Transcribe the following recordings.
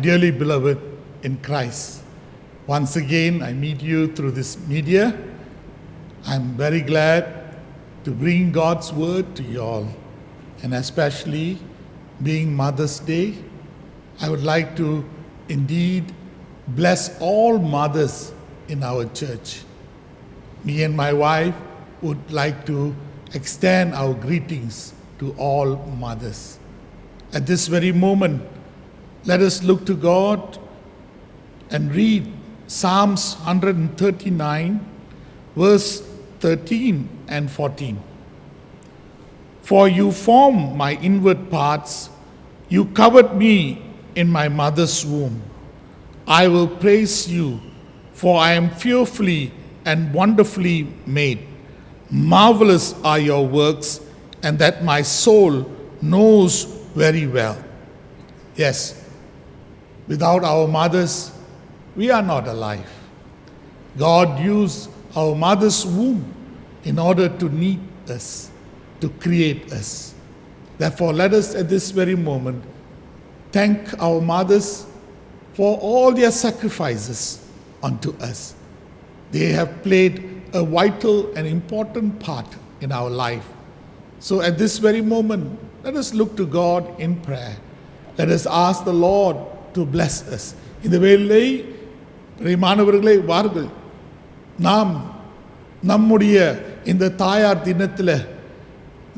dearly beloved in Christ, once again I meet you through this media. I'm very glad to bring God's word to you all, and especially being Mother's Day, I would like to indeed bless all mothers in our church. Me and my wife would like to extend our greetings to all mothers. At this very moment, let us look to God and read Psalms 139, verse 13 and 14. For you formed my inward parts, you covered me in my mother's womb. I will praise you, for I am fearfully and wonderfully made. Marvelous are your works, and that my soul knows very well. Yes, without our mothers, we are not alive. God used our mother's womb in order to knit us, to create us. Therefore, let us at this very moment thank our mothers for all their sacrifices unto us. They have played a vital and important part in our life. So at this very moment, let us look to God in prayer. Let us ask the Lord to bless us. இந்த வேளையிலே பிரியமானவர்களே, வாருங்கள் நாம் நம்முடைய இந்த தாயார் தினத்தில்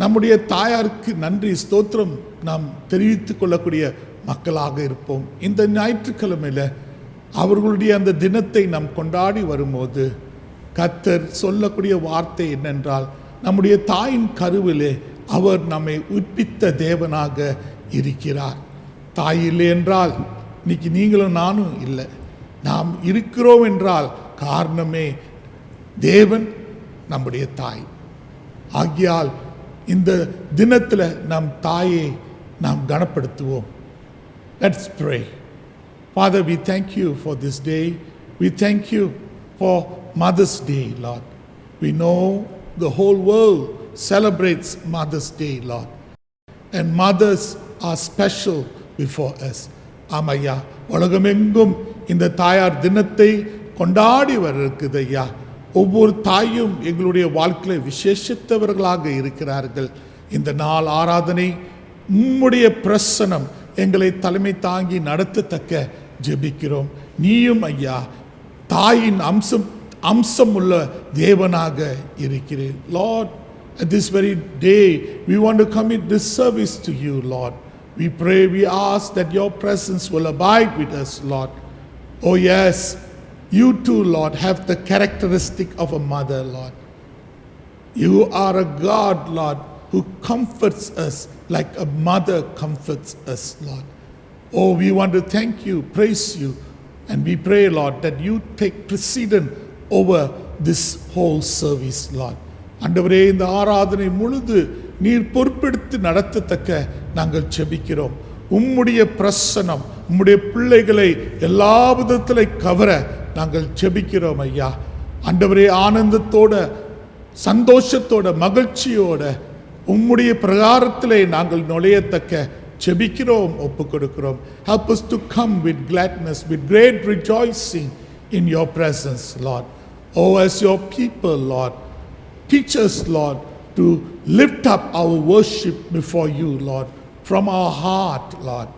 நம்முடைய தாயாருக்கு நன்றி ஸ்தோத்திரம் நாம் தெரிவித்துக் கொள்ளக்கூடிய மக்களாக இருப்போம். இந்த ஞாயிற்றுக்கிழமையில் அவர்களுடைய அந்த தினத்தை நாம் கொண்டாடி வரும்போது கர்த்தர் சொல்லக்கூடிய வார்த்தை என்னென்றால், நம்முடைய தாயின் கருவிலே அவர் நம்மை உயிர்ப்பித்த தேவனாக இருக்கிறார். தாய் இல்லை என்றால் இன்னைக்கு நீங்களும் நானும் இல்லை. நாம் இருக்கிறோம் என்றால் காரணமே தேவன், நம்முடைய தாய். ஆகியால் இந்த தினத்தில் நம் தாயை நாம் கனப்படுத்துவோம். Let's pray. Father, we thank you for this day. We thank you for Mother's Day, Lord. We know the whole world celebrates Mother's Day, Lord. And mothers are special before us. ஆமையா, உலகமெங்கும் இந்த தாயார் தினத்தை கொண்டாடி வருகிறது ஐயா. ஒவ்வொரு தாயும் எங்களுடைய வாழ்க்கையில் விசேஷித்தவர்களாக இருக்கிறார்கள். இந்த நாள் ஆராதனை உம்முடைய பிரசனம் எங்களை தலைமை தாங்கி நடத்தத்தக்க ஜெபிக்கிறோம். நீயும் ஐயா தாயின் அம்சம் உள்ள தேவனாக இருக்கிறேன். Lord, at this very day we want to commit this service to you, Lord. We pray, we ask that your presence will abide with us, Lord. Oh yes, you too, Lord, have the characteristic of a mother, Lord. You are a God, Lord, who comforts us like a mother comforts us, Lord. Oh, we want to thank you, praise you, and we pray, Lord, that you take precedence over this whole service, Lord. ஆண்டவரே, இந்த ஆராதனை முழுது நீர் பொறுப்பெடுத்து நடத்தத்தக்க நாங்கள் செபிக்கிறோம். உம்முடைய பிரசனம் உம்முடைய பிள்ளைகளை எல்லா விதத்திலே கவர நாங்கள் செபிக்கிறோம் ஐயா. ஆண்டவரே, ஆனந்தத்தோட சந்தோஷத்தோட மகிழ்ச்சியோட உம்முடைய பிரகாரத்திலே நாங்கள் நுழையத்தக்க செபிக்கிறோம், ஒப்பு கொடுக்கிறோம். Help us to come with gladness, with great rejoicing in your presence, Lord. Oh, as your people, Lord, teach us, Lord, to lift up our worship before you, Lord, from our heart, Lord.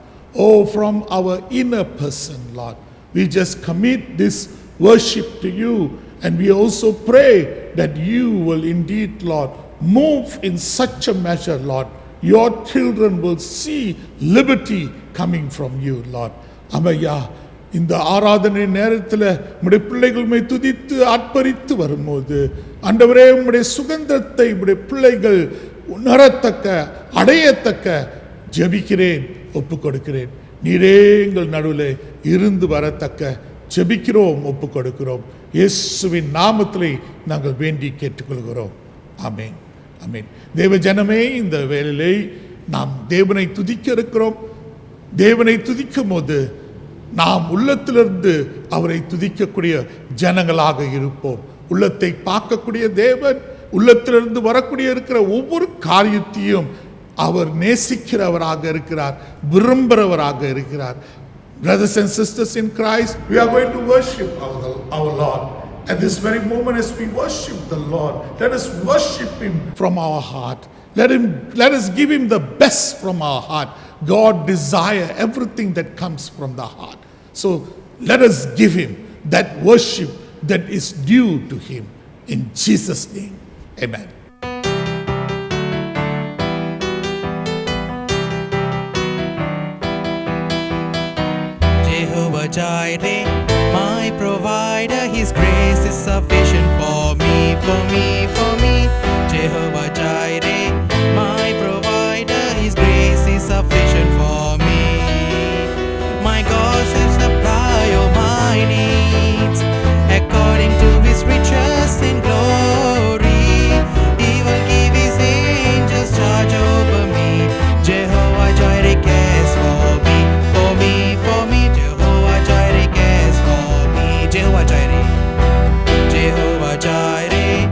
Oh, from our inner person, Lord. We just commit this worship to you, and we also pray that you will indeed, Lord, move in such a measure, Lord. Your children will see liberty coming from you, Lord. Amaya, இந்த ஆராதனை நேரத்தில் உம்முடைய பிள்ளைகள் துதித்து ஆர்ப்பரித்து வரும்போது ஆண்டவரே, உம்முடைய சுகந்தத்தை உம்முடைய பிள்ளைகள் உணரத்தக்க அடையத்தக்க ஜெபிக்கிறேன், ஒப்பு கொடுக்கிறேன். நீரே எங்கள் நடுவில் இருந்து வரத்தக்க ஜெபிக்கிறோம், ஒப்பு கொடுக்கிறோம். இயேசுவின் நாமத்திலே நாங்கள் வேண்டி கேட்டுக்கொள்கிறோம். ஆமென், ஆமென். தேவ ஜனமே, இந்த வேளையிலே நாம் தேவனை துதிக்க இருக்கிறோம். தேவனை துதிக்கும் போது நாம் உள்ளத்திலிருந்து அவரை துதிக்கக்கூடிய ஜனங்களாக இருப்போம். உள்ளத்தை பார்க்கக்கூடிய தேவன் உள்ளத்திலிருந்து வரக்கூடிய இருக்கிற ஒவ்வொரு காரியத்தையும் அவர் நேசிக்கிறவராக இருக்கிறார், விரும்புகிறவராக இருக்கிறார். Brothers and sisters in Christ, we are going to worship our Lord. At this very moment, as we worship the Lord, let us worship Him from our heart. Let us give Him the best from our heart. God desires everything that comes from the heart. So let us give Him that worship that is due to Him. In Jesus' name, amen. Jehovah Jireh, my provider, His grace is sufficient for me, for me, for me. Jehovah Jireh, my provider, His grace is sufficient for me. My God shall supply all my needs, according to His riches in glory. He will give His angels charge over me. Jehovah Jireh cares for me, for me, for me. Jehovah Jireh cares for me. Jehovah Jireh, Jehovah Jireh,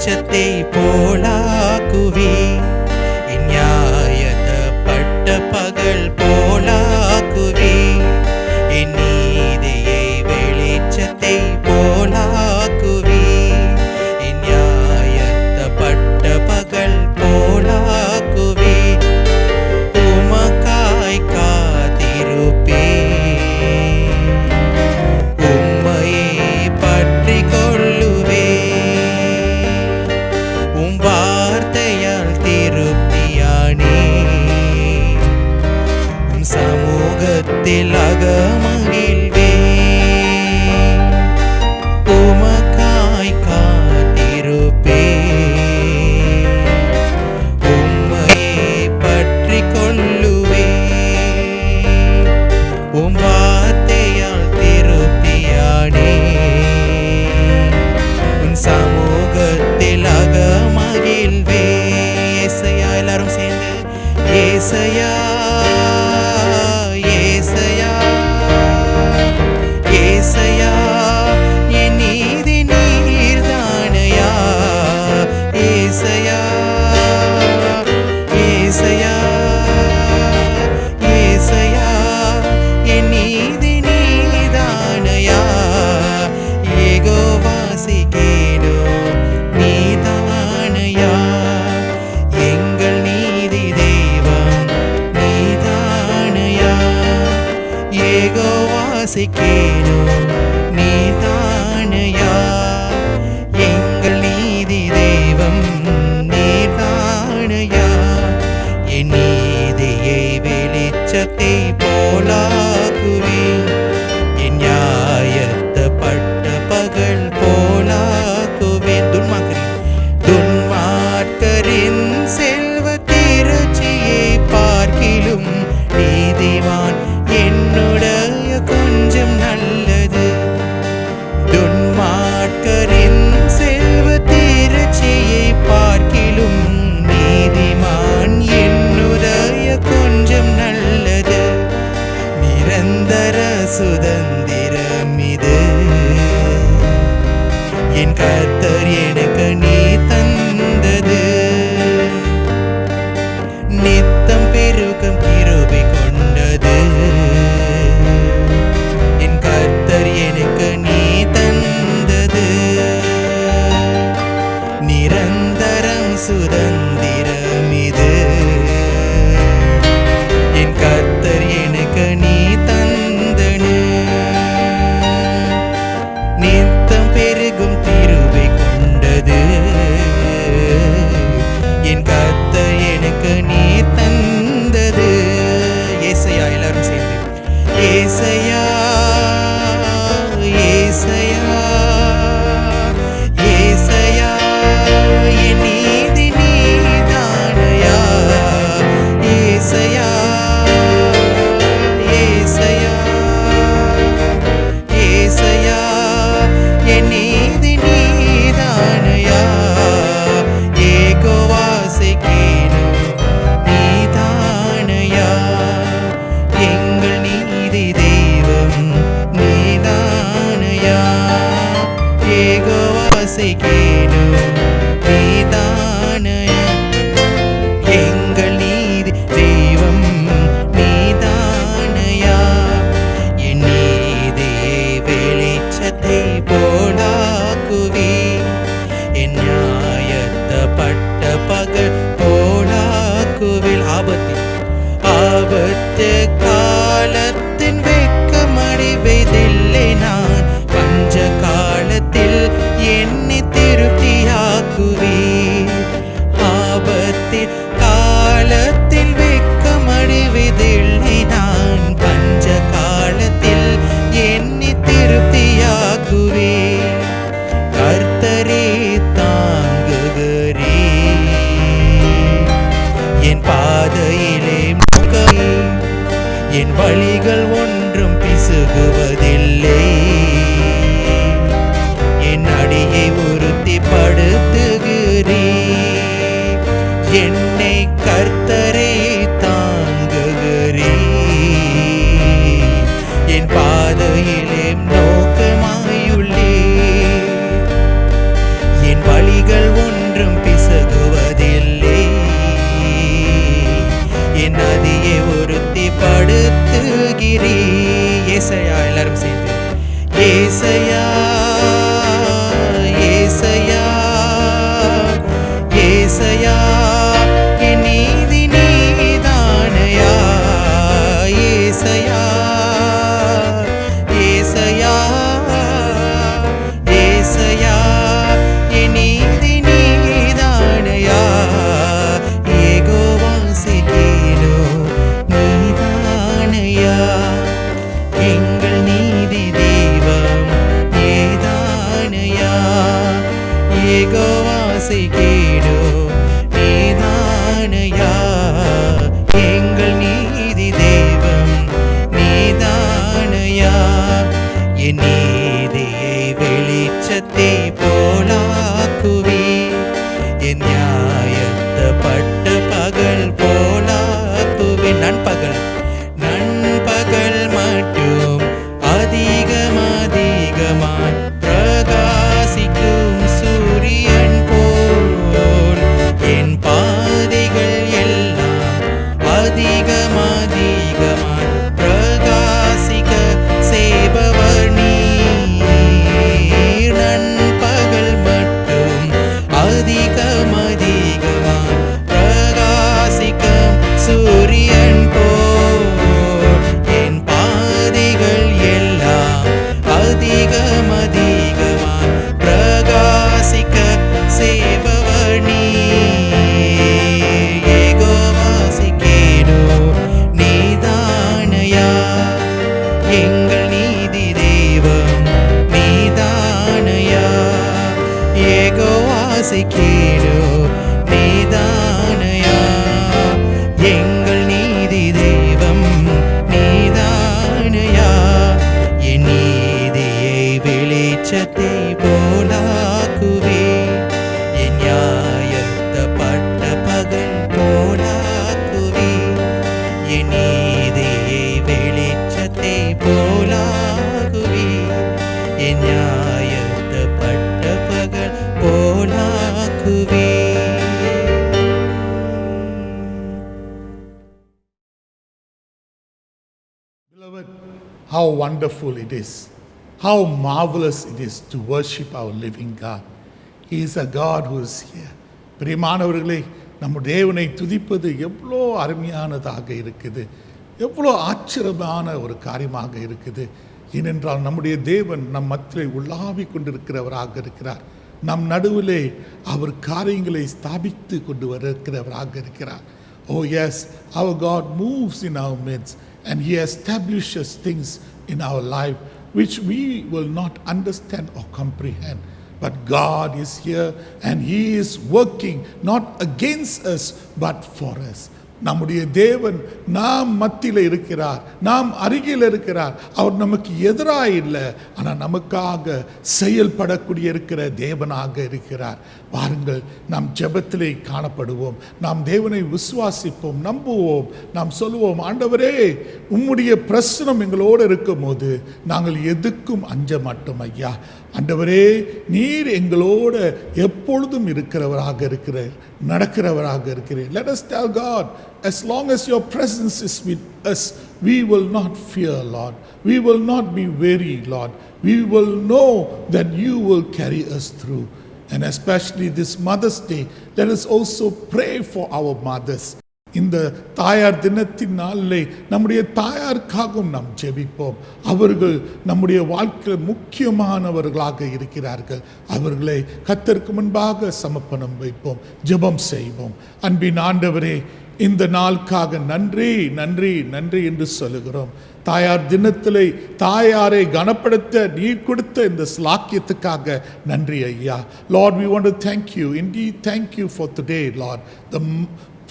வெளிச்சத்தை போலாக்குவே என் நியாயத்தப்பட்ட பகல் போலாக்குவே என் நீதியை வெளிச்சத்தை போலாக்குவே என் நியாயத்தப்பட்ட பகல் போலாக்குவே உமக்காய் காத்திருப்பே உம்மையே பற்றி கொள்ளுவே உம் வார்த்தையால் திருப்தியானே உம் சமூகத்தில் அகமகிழ்வே உமக்காய் காத்திருப்பே உம்மையே பற்றி கொள்ளுவே உம் வார்த்தையால் திருப்தியானே உன் சமூகத்தில் அகமகிழ்வே ஏசையா எல்லாரும் சேர்ந்து ஏசையா ஏசையா ஏசையா என் நீதி நீர்தானையா ஏசையா ஏசையா ஏசையா என் நீதி நீதானையா ஏகோவாசிக்கேனோ நீதானையா எங்கள் நீதி தெய்வம் நீதானையா ஏகோவாசிக்கேனோ நீதானையா எங்கள் நீதி தெய்வம் நீதானையா என் நீதியை வெளிச்சத்தை போலாக்குவேன் என் நியாயத்தப்பட்ட பகல் போலாக்குவேன் துன்மார்க்கரின் செல்வ திரட்சியை பார்க்கிலும் நீதிமான் என்னுடைய கொஞ்சம் நல்லது துன்மார்க்கரின் செல்வ திரட்சியை பார்க்கிலும் நீதிமான் என்னுடைய கொஞ்சம் நல்லது நிரந்தர சுதந்திரம் இது என் கர்த்தர் எனக்கு நீ தந்தது நித்தம் பெருகும் கிருபை கொண்டது என் கர்த்தர் எனக்கு நீ தந்தது நிரந்தரம் சுதந்திரம் இது என் கர்த்தர் எனக்கு நீ தந்தனு நித்தம் பெருகும் கிருபை கொண்டது என் கர்த்தர் எனக்கு நீ தந்தது ஏசையா எல்லாரும் சேர்ந்து ஏசையா ஏசையா ஏசையா என் நீதி நீதானையா ஏசையா ஏசையா ஏசையா என் நீதி நீதானையா ஏகோவாசிக்கேனோ நீதானையா எங்கள் நீதி தெய்வம் நீதானையா ஏகோவாசிக்கேனோ நீதானையா எங்கள் நீதி தெய்வம் நீதானையா என் நீதியை வெளிச்சத்தை போலாக்குவே என் நியாயத்தப்பட்ட பகல் போலாக்குவில் ஆபத்து காலத்தின் வெட்கமடைவதில்லை நான் பஞ்ச காலத்தில் என்னை திருப்தியாக்குவே ஆபத்தில் காலத்தில் வெட்கமடைவதில்லை நான் பஞ்ச காலத்தில் என்னை திருப்தியாக்குவே கர்த்தரே தாங்குகிறே என் பாதையிலே என் வழிகள் ஒன்றும் பிசுகுவதில்லை என் அடியை உறுதிப்படுத்துகிறே என்னை கர்த்தரே தாங்குகிறே என் பாதையிலே நோக்கமாயுள்ளே என் வழிகள் ஏசையா ஏசையா ஏசையா என் நீதி நீதானையா ஏசையா ஏசையா ஏசையா என் நீதி நீதானையா யெகோவா சேக்கேனோ நீதானையா எங்கள் நீதி தெய்வம் நீதானையா யெகோவா சேக்கேனோ நீதானையா எங்கள் நீதி தெய்வம் நீதானையா என் நீதியை வெளிச்சத்தை போலாக்குவி என் நியாயத்தை பட்ட பகல் போலாக்குவி நண்பகல் மட்டும் அதிகமாய் பிரகாசிக்கும் சூரியன் போல் என் பாதைகள் எல்லாம் அதிகமாய் பிரகாசிக்க செய்பவர் நீர் நண்பகல் மட்டும் அதிகமாய் பிரகாசிக்கும் சூரியன் போல் என் பாதைகள் எல்லாம் அதிகமாய் பிரகாசிக்க செய்பவர் நீர் யெகோவா சேக்கேனோ நீதானையா எங்கள் நீதி தெய்வம் நீதானையா யெகோவா சேக்கேனோ நீதானையா எங்கள் நீதி தெய்வம் நீதானையா என் நீதியை வெளிச்சத்தை போலாக்குவே என் நியாயத்தை பட்ட பகல் போலாக்குவே என் நீதியை வெளிச்சத்தை போலாக்குவே என் நியாயத்தை பட்ட பகல் போலாக்குவே. Beloved, how wonderful it is, how marvelous it is to worship our living God. He is a God who is here. பிரியமானவர்களே, நம்ம தேவனை துதிப்பது எவ்வளோ அருமையானதாக இருக்குது, எவ்வளோ ஆச்சரியமான ஒரு காரியமாக இருக்குது. ஏனென்றால் நம்முடைய தேவன் நம் மத்தியிலே உலாவி கொண்டிருக்கிறவராக இருக்கிறார். நம் நடுவிலே அவர் காரியங்களை ஸ்தாபித்து கொண்டு வருகிறவராக இருக்கிறார். Oh yes, our God moves in our midst and He establishes things in our life which we will not understand or comprehend. But God is here and He is working not against us but for us. நம்முடைய தேவன் நாம் மத்தியில் இருக்கிறார், நாம் அருகில் இருக்கிறார். அவர் நமக்கு எதிராக இல்லை, ஆனால் நமக்காக செயல்படக்கூடிய இருக்கிற தேவனாக இருக்கிறார். பாருங்கள், நாம் ஜெபத்திலே காணப்படுவோம், நாம் தேவனை விசுவாசிப்போம், நம்புவோம், நாம் சொல்லுவோம், ஆண்டவரே உம்முடைய பிரசனம் எங்களோடு இருக்கும் போது நாங்கள் எதுக்கும் அஞ்ச மாட்டோம் ஐயா. ஆண்டவரே நீர் எங்களோட எப்பொழுதும் இருக்கிறவராக இருக்கிறார், நடக்கிறவராக இருக்கிறார். Let us tell God, as long as your presence is with us, we will not fear, Lord. We will not be weary, Lord. We will know that you will carry us through. And especially this Mother's Day, let us also pray for our mothers. இந்த தாயார் தினத்தின் நாளிலே நம்முடைய தாயாருக்காகவும் நாம் ஜெபிப்போம். அவர்கள் நம்முடைய வாழ்க்கையில் முக்கியமானவர்களாக இருக்கிறார்கள். அவர்களை கர்த்தருக்கு முன்பாக சமர்ப்பணம் வைப்போம், ஜெபம் செய்வோம். அன்பின் ஆண்டவரே, இந்த நாளுக்காக நன்றி நன்றி நன்றி என்று சொல்லுகிறோம். தாயார் தினத்திலே தாயாரை கனப்படுத்த நீர் கொடுத்த இந்த ஸ்லாக்கியத்துக்காக நன்றி ஐயா. Lord, we want to thank you. Indeed, thank you for today, Lord.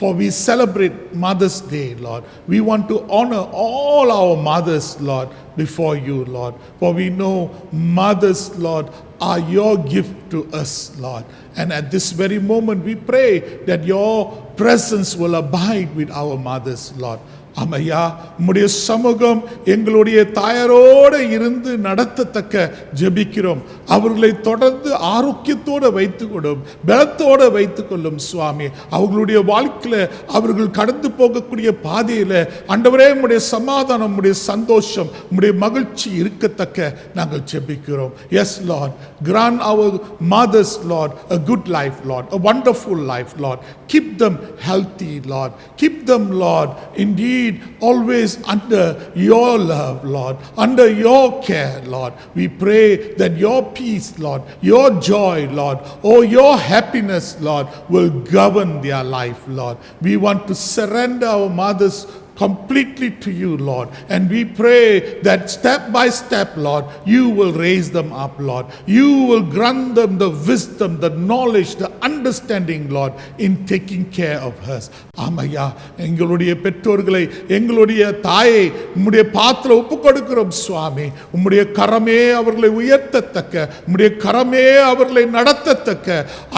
For we celebrate Mother's Day, Lord. We want to honor all our mothers, Lord, before you, Lord. For we know mothers, Lord, are your gift to us, Lord. And at this very moment, we pray that your presence will abide with our mothers, Lord. ஆமையா, உம்முடைய சமூகம் எங்களுடைய தாயாரோடு இருந்து நடத்தத்தக்க ஜெபிக்கிறோம். அவர்களை தொடர்ந்து ஆரோக்கியத்தோடு வைத்துக்கொள்ளும், பலத்தோடு வைத்துக்கொள்ளும் சுவாமி. அவர்களுடைய வாழ்க்கையில் அவர்கள் கடந்து போகக்கூடிய பாதையில் ஆண்டவரே உம்முடைய சமாதானம், உம்முடைய சந்தோஷம், உம்முடைய மகிழ்ச்சி இருக்கத்தக்க நாங்கள் ஜெபிக்கிறோம். Yes Lord, grant our mothers Lord a good life Lord, a wonderful life Lord. Keep them healthy Lord, keep them Lord indeed always under your love Lord, under your care Lord. We pray that your peace Lord, your joy Lord, oh your happiness Lord will govern their life Lord. We want to surrender our mothers completely to you Lord, and we pray that step by step Lord you will raise them up Lord, you will grant them the wisdom, the knowledge, the understanding Lord in taking care of us. ஆமையா, எங்களுடைய பெற்றோர்களை, எங்களுடைய தாயை உம்முடைய பாத்திர ஒப்பு கொடுக்கிறோம் சுவாமி. உம்முடைய கரமே அவர்களை உயர்த்தத்தக்க, உம்முடைய கரமே அவர்களை நடத்தத்தக்க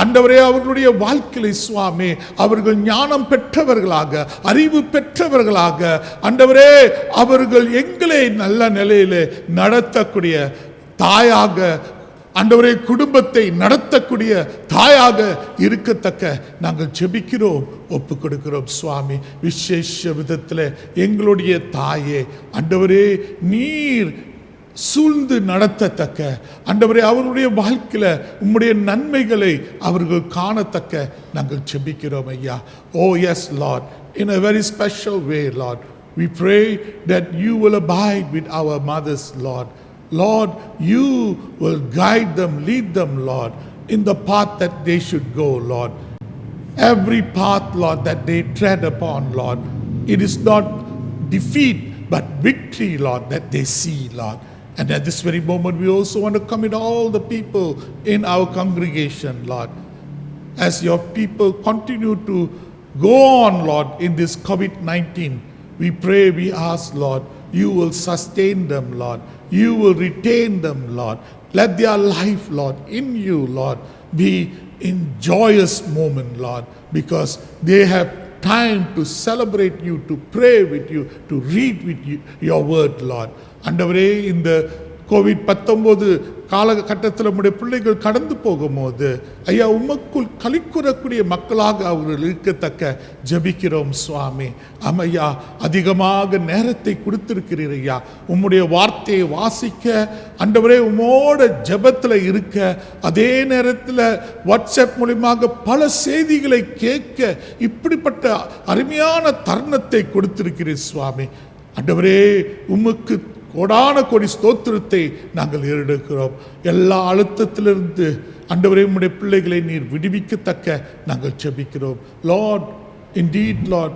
ஆண்டவரே அவர்களுடைய வாழ்க்கையை சுவாமி அவர்கள் ஞானம் பெற்றவர்களாக, அறிவு பெற்றவர்களாக ஆண்டவரே அவர்கள் எங்களை நல்ல நிலையிலே நடத்தக்கூடிய தாயாக, ஆண்டவரே குடும்பத்தை நடத்தக்கூடிய தாயாக இருக்கத்தக்க நாங்கள் ஜெபிக்கிறோம், ஒப்பு கொடுக்கிறோம் சுவாமி. விசேஷ விதத்தில் எங்களுடைய தாயே ஆண்டவரே நீர் சூழ்ந்து நடத்தத்தக்க ஆண்டவரே அவருடைய வாழ்க்கையில் உம்முடைய நன்மைகளை அவர்கள் காணத்தக்க நாங்கள் ஜெபிக்கிறோம் ஐயா. O yes lord, in a very special way Lord, we pray that you will abide with our mothers Lord. Lord, you will guide them, lead them Lord in the path that they should go Lord. Every path Lord that they tread upon Lord, it is not defeat but victory Lord that they see Lord. And at this very moment we also want to commit all the people in our congregation Lord, as your people continue to go on Lord in this COVID-19. We pray, we ask Lord, you will sustain them Lord, you will retain them Lord. Let their life Lord in you Lord be in joyous moment Lord, because they have time to celebrate you, to pray with you, to read with you your word Lord. ஆண்டவரே, இந்த COVID-19 காலகட்டத்தில் நம்முடைய பிள்ளைகள் கடந்து போகும்போது ஐயா உமக்குள் களிக்குறக்கூடிய மக்களாக அவர்கள் இருக்கத்தக்க ஜெபிக்கிறோம் சுவாமி. ஆமையா, அதிகமாக நேரத்தை கொடுத்திருக்கிறீர் ஐயா உம்முடைய வார்த்தையை வாசிக்க, ஆண்டவரே உம்மோட ஜெபத்தில் இருக்க, அதே நேரத்தில் வாட்ஸ்அப் மூலமாக பல செய்திகளை கேட்க, இப்படிப்பட்ட அருமையான தருணத்தை கொடுத்திருக்கிறீர் சுவாமி. ஆண்டவரே உமக்கு கோடான கோடி ஸ்தோத்திரத்தை நாங்கள் ஏறெடுக்கிறோம். எல்லா அழுத்தத்திலிருந்து ஆண்டவரே உம்முடைய பிள்ளைகளை நீர் விடுவிக்கத்தக்க நாங்கள் ஜெபிக்கிறோம். Lord, indeed Lord,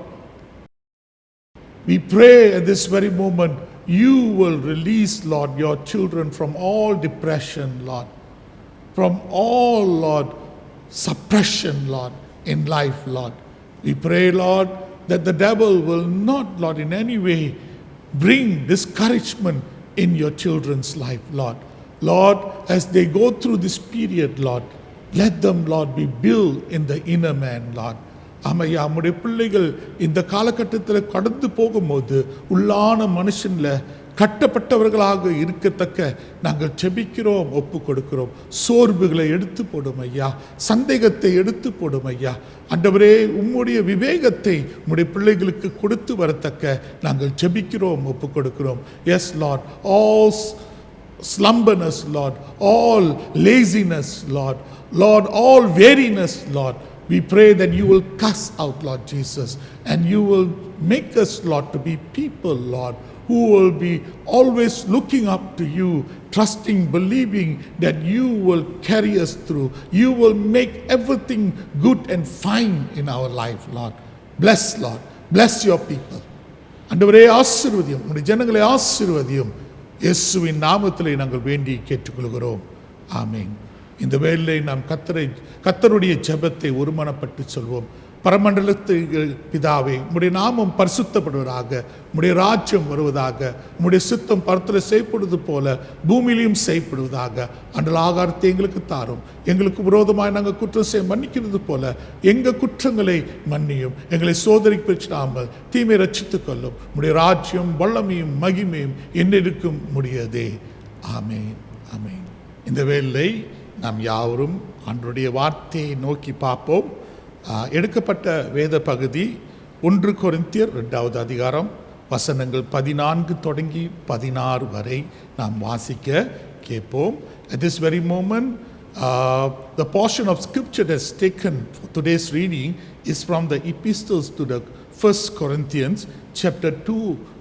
we pray at this very moment you will release Lord your children from all depression Lord, from all Lord suppression Lord in life Lord. We pray Lord that the devil will not Lord in any way bring discouragement in your children's life Lord. Lord, as they go through this period Lord, let them Lord be built in the inner man Lord. ஆமையா, நம்முடைய பிள்ளைகள் இந்த காலகட்டத்தில் கடந்து போகும்போது உள்ளான மனுஷன்ல கட்டப்பட்டவர்களாக இருக்கத்தக்க நாங்கள் ஜெபிக்கிறோம், ஒப்பு கொடுக்கிறோம். சோர்வுகளை எடுத்து போடும் ஐயா, சந்தேகத்தை எடுத்து போடும் ஐயா. ஆண்டவரே உம்முடைய விவேகத்தை உம்முடைய பிள்ளைகளுக்கு கொடுத்து வரத்தக்க நாங்கள் ஜெபிக்கிறோம், ஒப்பு கொடுக்கிறோம். Yes Lord, all slumberness Lord, all laziness Lord, all weariness Lord, we pray that you will cast out Lord Jesus, and you will make us Lord to be people Lord who will be always looking up to you, trusting, believing that you will carry us through. You will make everything good and fine in our life Lord. Bless Lord, bless your people. ஆண்டவரே ஆசீர்வதியும், உம்முடைய ஜனங்களை ஆசீர்வதியும். இயேசுவின் நாமத்திலே நாங்கள் வேண்டி கேட்டுக்கொள்கிறோம். ஆமென். இந்த வேளையிலே நாம் கர்த்தருடைய ஜெபத்தை ஒருமனப்பட்டு சொல்வோம். பரமண்டலத்து பிதாவே, உம்முடைய நாமம் பரிசுத்தப்படுவதாக, உம்முடைய ராஜ்யம் வருவதாக, உம்முடைய சித்தம் பரத்தில் செய்யப்படுவது போல பூமியிலையும் செய்யப்படுவதாக. அன்றல் ஆகாரத்தை எங்களுக்கு தாரும். எங்களுக்கு விரோதமாக நாங்கள் குற்றம் செய்ய மன்னிக்கிறது போல எங்கள் குற்றங்களை மன்னியும். எங்களை சோதனைக்கு பெற்றாமல் தீமை ரட்சித்துக் கொள்ளும். உம்முடைய ராஜ்யம் வல்லமையும் மகிமையும் என்னெடுக்கும் முடியதே. ஆமேன், ஆமேன். இந்த வேளை நாம் யாவரும் ஆண்டவருடைய வார்த்தையை நோக்கி பார்ப்போம். எடுக்கப்பட்ட வேத பகுதி 1 கொரிந்தியர் 2வது அதிகாரம் வசனங்கள் 14 தொடங்கி 16 வரை நாம் வாசிக்க கேட்போம். At this very moment, the portion of scripture that's taken for today's reading is from the epistles to the 1 Corinthians chapter 2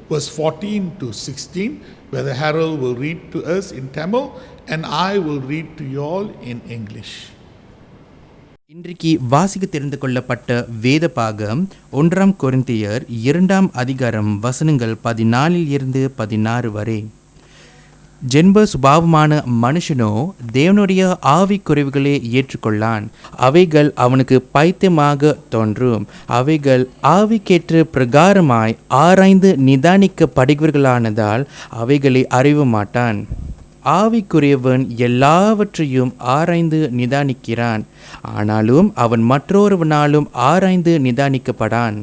verse 14 to 16, where the herald will read to us in Tamil and I will read to you all in English. இன்றைக்கு வாசிக்க தெரிந்து கொள்ளப்பட்ட வேத பாகம் 1 கொரிந்தியர் 2ஆம் அதிகாரம் வசனங்கள் 14 இருந்து 16 வரை. ஜென்ம சுபாவமான மனுஷனோ தேவனுடைய ஆவிக்குறைவுகளை ஏற்றுக்கொள்ளான். அவைகள் அவனுக்கு பைத்தியமாக தோன்றும். அவைகள் ஆவிக்கேற்ற பிரகாரமாய் ஆராய்ந்து நிதானிக்கப்படுகிறவர்களானதால் அவைகளை அறிய மாட்டான். ஆவிக்குரியவன் எல்லாவற்றையும் ஆராய்ந்து நிதானிக்கிறான், ஆனாலும் அவன் மற்றொருவனாலும் ஆராய்ந்து நிதானிக்கப்படான்.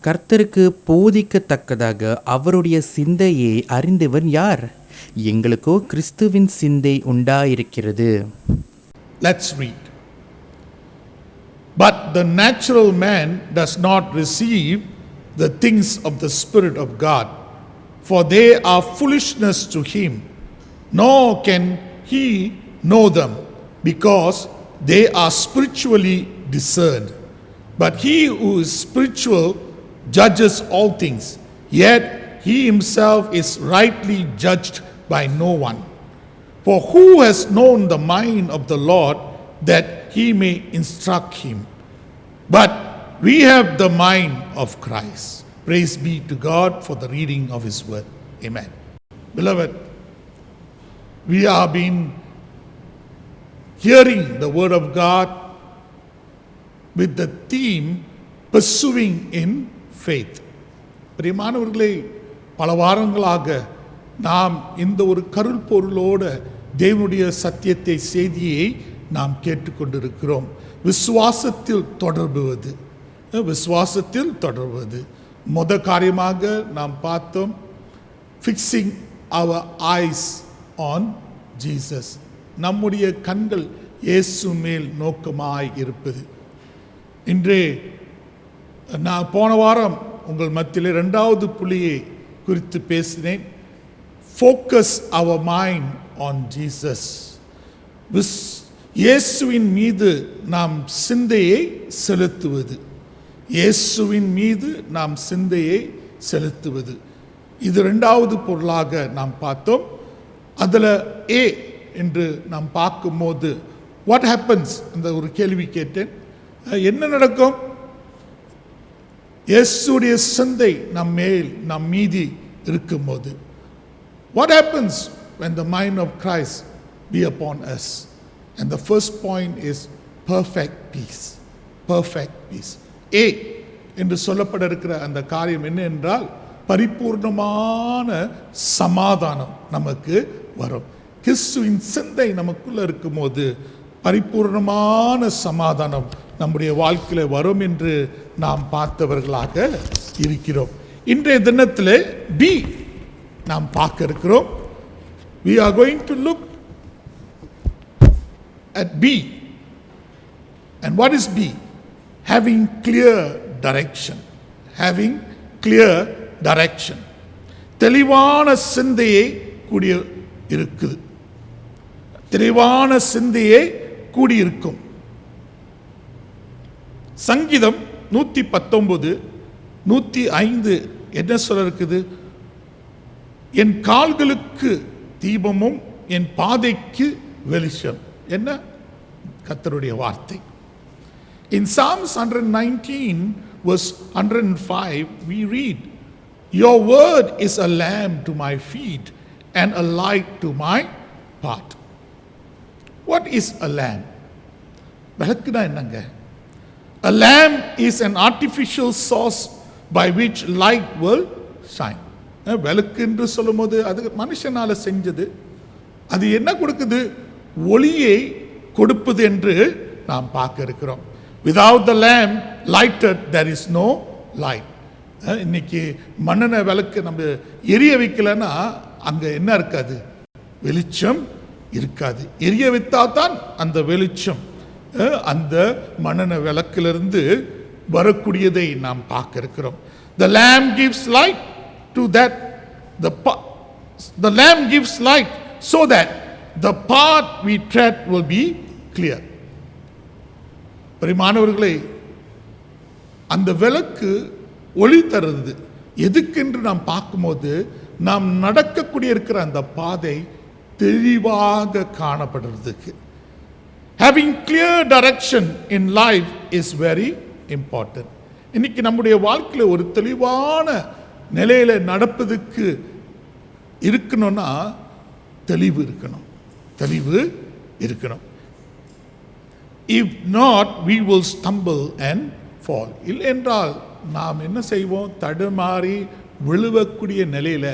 கர்த்தருக்கு போதிக்கத்தக்கதாக அவருடைய சிந்தையை அறிந்தவன் யார்? எங்களுக்கோ கிறிஸ்துவின் சிந்தை உண்டாயிருக்கிறது. Let's read. But the natural man does not receive the things of the Spirit of God, for they are foolishness to him, nor can he know them, because they are spiritually discerned. But he who is spiritual judges all things, yet he himself is rightly judged by no one. For who has known the mind of the Lord that he may instruct him? But we have the mind of Christ. Praise be to God for the reading of His word. Amen. Beloved, we have been hearing the word of God with the theme pursuing in faith. பிரியமானவர்களே, பல வாரங்களாக நாம் இந்த ஒரு கருள் பொருளோட தேவனுடைய சத்தியத்தை செய்தியை நாம் கேட்டுக்கொண்டிருக்கிறோம். விசுவாசத்தில் தொடர்புவது, விசுவாசத்தில் தொடர்புவது. காரியமாக நாம் பார்த்தோம், fixing our eyes on Jesus. நம்முடைய கண்கள் இயேசு மேல் நோக்கமாய் இருப்பது. இன்றே நான் போன வாரம் உங்கள் மத்தியில் 2வது புள்ளியை குறித்து பேசினேன். Focus our mind on Jesus. இயேசுவின் மீது நாம் சிந்தையை செலுத்துவது. இயேசுவின் மீது நாம் சிந்தையை செலுத்துவது, இது 2வது பொருளாக நாம் பார்த்தோம். அதில் ஏ என்று நாம் பார்க்கும்போது வாட் ஹேப்பன்ஸ், அந்த ஒரு கேள்வி கேட்டேன். என்ன நடக்கும்? இயேசுடைய சிந்தை நம் மீதி இருக்கும்போது what happens when the mind of Christ be upon us? And the first point is perfect peace. Perfect peace. ஏ என்று சொல்லப்பட இருக்கிற அந்த காரியம் என்ன என்றால், பரிபூர்ணமான சமாதானம் நமக்கு வரும். கிறிஸ்துவின் சிந்தை நமக்குள்ள இருக்கும்போது பரிபூர்ணமான சமாதானம் நம்முடைய வாழ்க்கையில் வரும் என்று நாம் பார்த்தவர்களாக இருக்கிறோம். இன்றைய தினத்தில் பி நாம் பார்க்க இருக்கிறோம். We are going to look at B. And what is B? Having clear direction. Having clear direction. தெளிவான சிந்தையை கூடிய இருக்குது. தெளிவான சிந்தையை கூடியிருக்கும். சங்கீதம் 119 105 என்ன சொல்ல இருக்குது? என் கால்களுக்கு தீபமும் என் பாதைக்கு வெளிச்சம். என்ன கர்த்தருடைய வார்த்தை. In Psalms 119 verse 105 we read, your word is a lamp to my feet and a light to my path. What is a lamp? விளக்குனா என்னங்க? A A lamp is an artificial source by which light will shine. விளக்கு என்று சொல்லும்போது அது மனுஷனால செஞ்சது. அது என்ன கொடுக்குது? ஒளியை கொடுப்பது என்று நாம் பார்க்க இருக்கிறோம். Without the lamp lighted there is no light. இன்னைக்கு மண்ணெண்ண விளக்கு நம்ம எரிய வைக்கலன்னா அங்க என்ன இருக்காது? வெளிச்சம் இருக்காது. எரிய வைத்தால் தான் அந்த வெளிச்சம் அந்த மண்ணெண்ண விளக்கிலிருந்து வரக்கூடியதை நாம் பார்க்க இருக்கிறோம். The lamp gives light to that the lamp gives light so that the path we tread will be clear. பிரியமானவர்களே, அந்த விளக்கு ஒளி தருது. எதுக்கென்று நாம் பார்க்கும்போது நாம் நடக்கக்கூடிய இருக்கிற அந்த பாதை தெளிவாக காணப்படுறதுக்கு. Having clear direction in life is very important. இன்னைக்கு நம்முடைய வாழ்க்கையில் ஒரு தெளிவான நிலையில நடப்பதுக்கு இருக்கணும்னா தெளிவு இருக்கணும். தெளிவு இருக்கணும். If not, we will stumble and fall. இல்லை என்றால் நாம் என்ன செய்வோம்? தடுமாறி விழுவக்கூடிய நிலையில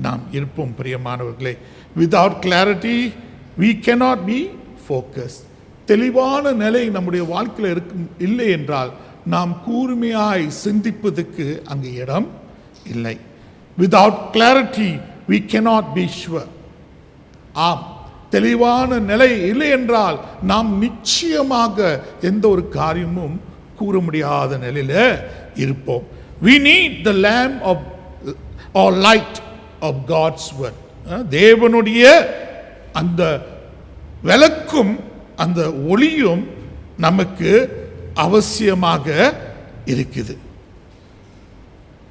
நாம் இருப்போம். பிரியமானவர்களே, without clarity we cannot be focused. தெளிவான நிலை நம்முடைய வாழ்க்கையில் இருக்கும் இல்லை என்றால் நாம் கூர்மையாய் சிந்திப்பதற்கு அங்கு இடம் இல்லை. Without clarity we cannot be sure. ஆம், தெளிவான நிலை இல்லை என்றால் நாம் நிச்சயமாக எந்த ஒரு காரியமும் கூற முடியாத நிலையில இருப்போம். We need the lamp of or light of God's word. தேவனுடைய அந்த விளக்கும் அந்த ஒளியும் நமக்கு அவசியமாக இருக்குது.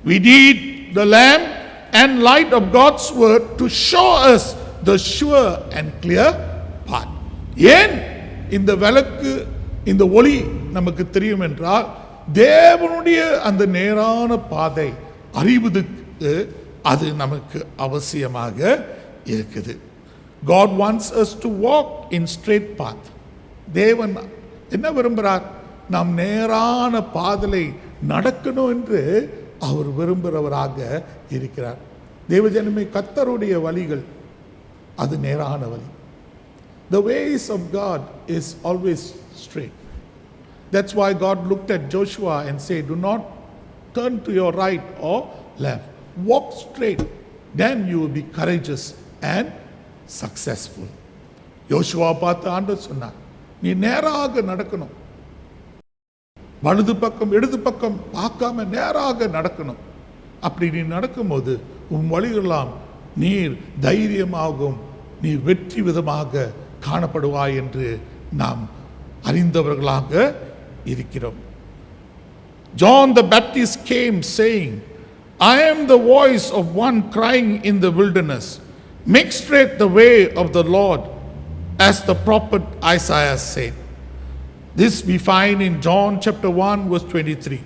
We need the lamp and light of God's word to show us the sure and clear path. ஏன் இந்த விளக்கு இந்த ஒளி நமக்கு தெரியும் என்றால் தேவனுடைய அந்த நேரான பாதை அறிவதற்கு அது நமக்கு அவசியமாக இருக்குது. God wants us to walk in straight path. தேவன் என்ன விரும்புகிறார்? நாம் நேரான பாதையை நடக்கணும் என்று அவர் விரும்புகிறவராக இருக்கிறார். தேவஜனமே, கர்த்தருடைய வழிகள் அது நேரான வழி. The ways of God is always straight. That's why God looked at Joshua and said, do not turn to your right or left. Walk straight, then you will be courageous and successful. யோசுவா பார்த்து ஆண்டவர் சொன்னார், நீ நேராக நடக்கணும். வலது பக்கம் இடது பக்கம் பார்க்காம நேராக நடக்கணும். அப்படி நீ நடக்கும்போது உன் வழியெல்லாம் நீர் தைரியமாகவும் நீ வெற்றி விதமாக காணப்படுவாய் என்று நாம் அறிந்தவர்களாக இருக்கிறோம். John the Baptist came saying, I am the voice of one crying in the wilderness, make straight the way of the Lord, as the prophet Isaiah said. This we find in John chapter 1 verse 23.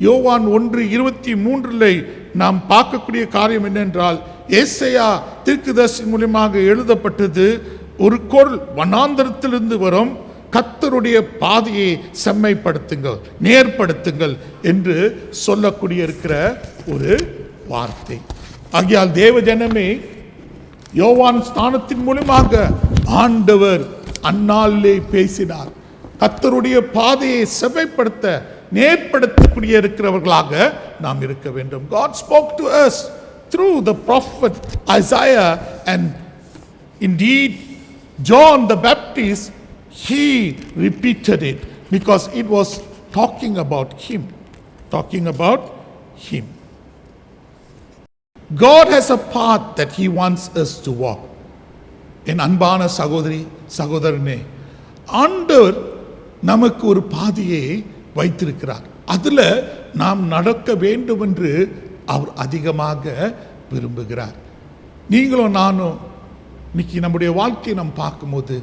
யோவான் 1:23 நாம் பார்க்கக்கூடிய காரியம் என்னென்றால், ஏசாயா தீர்க்கதரிசி மூலமாக எழுதப்பட்டது ஒரு குரல் வனாந்தரத்திலிருந்து வரும், கர்த்தருடைய பாதையை செம்மைப்படுத்துங்கள், நேர்படுத்துங்கள் என்று சொல்லக்கூடிய இருக்கிற ஒரு வார்த்தை. ஆகையால் தேவ ஜனமே, யோவான் ஸ்நானத்தின் மூலமாக ஆண்டவர் அந்நாளிலே பேசினார். கர்த்தருடைய பாதையை செவ்வைப்படுத்த நேர்படுத்தக்கூடிய இருக்கிறவர்களாக நாம் இருக்க வேண்டும். God spoke to us through the prophet Isaiah, and indeed John the Baptist, he repeated it because it was talking about him. God has a path that he wants us to walk. என் அன்பான சகோதரி சகோதரனே, ஆண்டவர் நமக்கு ஒரு பாதையை வைத்திருக்கிறார். அதில் நாம் நடக்க வேண்டும் என்று அவர் அதிகமாக விரும்புகிறார். நீங்களும் நானும் இன்னைக்கு நம்முடைய வாழ்க்கையை நாம் பார்க்கும்போது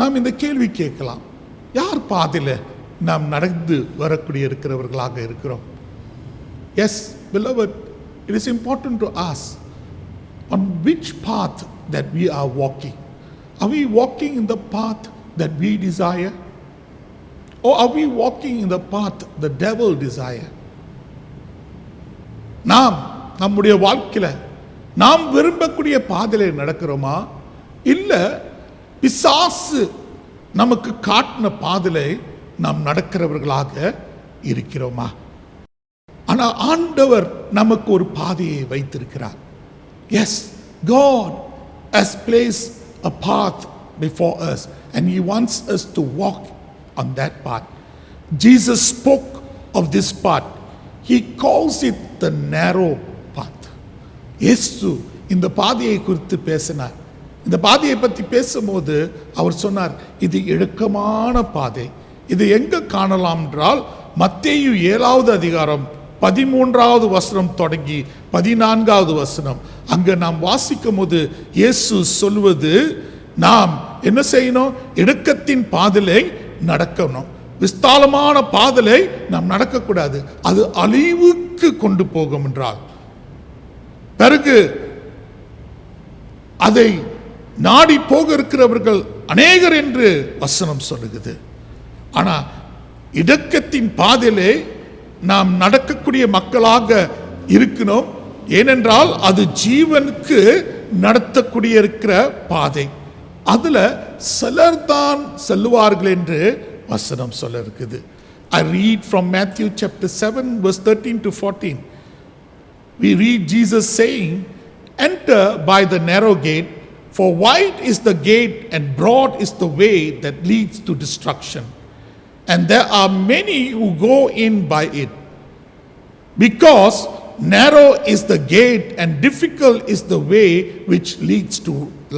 நாம் இந்த கேள்வி கேட்கலாம், யார் பாதையில் நாம் நடந்து வரக்கூடிய இருக்கிறவர்களாக இருக்கிறோம்? Yes beloved, it is important to ask on which path that we are walking. Are we walking in the path that we desire? Or are we walking in the path the devil desire? நாம் நம்முடைய வாழ்க்கையில நாம் விரும்பக்கூடிய பாதையில நடக்கிறோமா, இல்ல பிசாசு நமக்கு காட்டின பாதையில நாம் நடக்கிறவர்களாக இருக்கிறோமா? ஆனா ஆண்டவர் நமக்கு ஒரு பாதையை வைத்திருக்கிறார். Yes, God has placed a path before us and he wants us to walk on that path. Jesus spoke of this path. He calls it the narrow path. இயேசு இந்த பாதையை குறித்து பேசினார். இந்த பாதையை பற்றி பேசும்போது அவர் சொன்னார், இது இடுக்கமான பாதை. இது எங்க காணலாம் என்றால் மத்தேயு 7வது அதிகாரம் 13வது வசனம் தொடங்கி 14வது வசனம். அங்க நாம் வாசிக்கும் போது இயேசு சொல்வது, நாம் என்ன செய்யணும்? இடுக்கத்தின் பாதையை நடக்கணும். விஸ்தாலமான பாதையை நாம் நடக்கக்கூடாது, அது அழிவுக்கு கொண்டு போகும் என்றால். பிறகு அதை நாடி போக இருக்கிறவர்கள் அநேகர் என்று வசனம் சொல்லுகிறது. ஆனா இடுக்கத்தின் பாதையிலே நாம் நடக்கக்கூடிய மக்களாக இருக்கணும். ஏனென்றால் அது ஜீவனுக்கு நடத்தக்கூடிய இருக்கிற பாதை. அதுல சிலர் தான் செல்லுவார்கள் என்று வசனம் சொல்ல இருக்குது. I read from Matthew chapter 7 verse 13 to 14. We read Jesus saying, enter by the narrow gate, for wide is the gate and broad is the way that leads to destruction, and there are many who go in by it. Because narrow is the gate and difficult is the way which leads to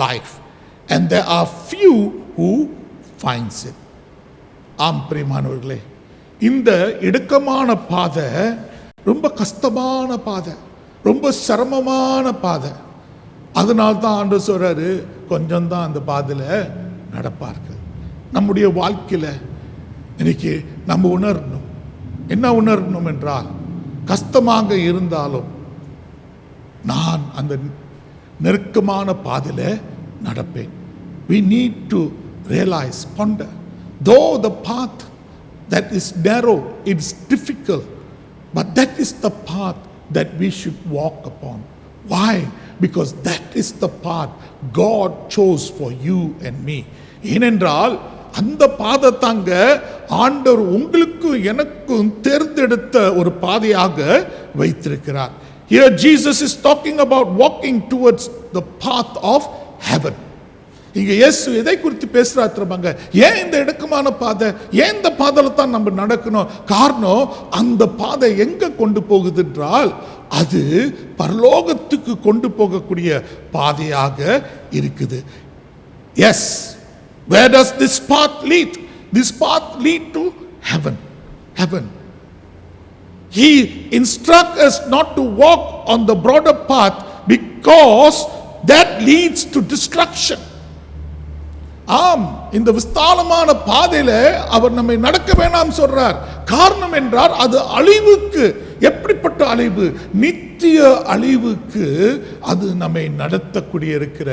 life, and there are few who finds it. ஆம் பிரியமானவர்களே, இந்த இடுக்கமான பாதை ரொம்ப கஷ்டமான பாதை, ரொம்ப சிரமமான பாதை. அதனால்தான் ஆண்டவர் சொல்றாரு, கொஞ்சம் தான் அந்த பாதையில நடப்பார்கள். நம்முடைய வாழ்க்கையில இன்னைக்கு நம்ம உணரணும். என்ன உணரணும் என்றால், கஷ்டமாக இருந்தாலும் நான் அந்த நெருக்கமான பாதையில நடப்பேன். We need to realize, ponder, though the path that is narrow, it's difficult, but that is the path that we should walk upon. Why? Because that is the path God chose for you and me. ஏனென்றால் அந்த பாதை தாங்க ஆண்டவர் உங்களுக்கு எனக்கும் தேர்ந்தெடுத்த ஒரு பாதையாக வைத்திருக்கிறார். Here Jesus is talking about walking towards the path of heaven. இங்க இயேசு எதை குறித்து பேசுறார் தெரியுமாங்க? ஏன் இந்த இடுக்கமான பாதை, ஏன் இந்த பாதையில தான் நம்ம நடக்கணும்? காரணம், அந்த பாதை எங்க கொண்டு போகுது என்றால் அது பரலோகத்துக்கு கொண்டு போகக்கூடிய பாதையாக இருக்குது. Yes, where does this path lead? This path lead to heaven. Heaven. He instructs us not to walk on the broader path because that leads to destruction. ஆம், இந்த விஸ்தாலமான பாதையில அவர் நம்மை நடக்க வேண்டாம் சொல்றார். காரணம் என்றால் அது அழிவுக்கு. எப்படிப்பட்ட அழிவு? நித்திய அழிவுக்கு அது நம்மை நடத்தக்கூடிய இருக்கிற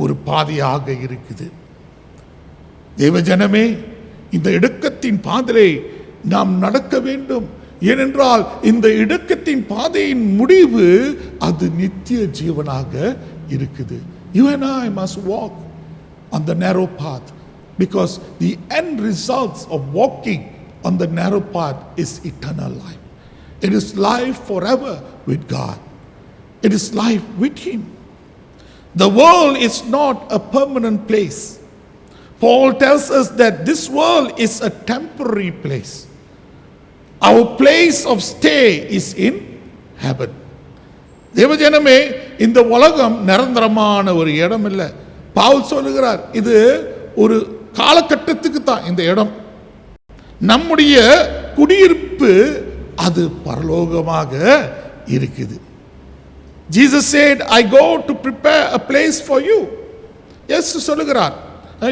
ஒரு பாதையாக இருக்குது. தேவஜனமே, இந்த இடுக்கத்தின் பாதையை நாம் நடக்க வேண்டும். ஏனென்றால் இந்த இடுக்கத்தின் பாதையின் முடிவு அது நித்திய ஜீவனாக இருக்குது. You and I must walk on the narrow path, because the end results of walking on the narrow path is eternal life. It is life forever with God. It is life with Him. The world is not a permanent place. Paul tells us that this world is a temporary place. Our place of stay is in heaven. தேவஜனமே, இந்த உலகம் நிரந்தரமான ஒரு இடம் இல்லை. பவுல் சொல்லுகிறார், இது ஒரு காலகட்டத்துக்கு தான் இந்த இடம். நம்முடைய குடியிருப்பு அது பரலோகமாக இருக்குது. Jesus said, I go to prepare a place for you. இயேசு சொல்லுகிறார்,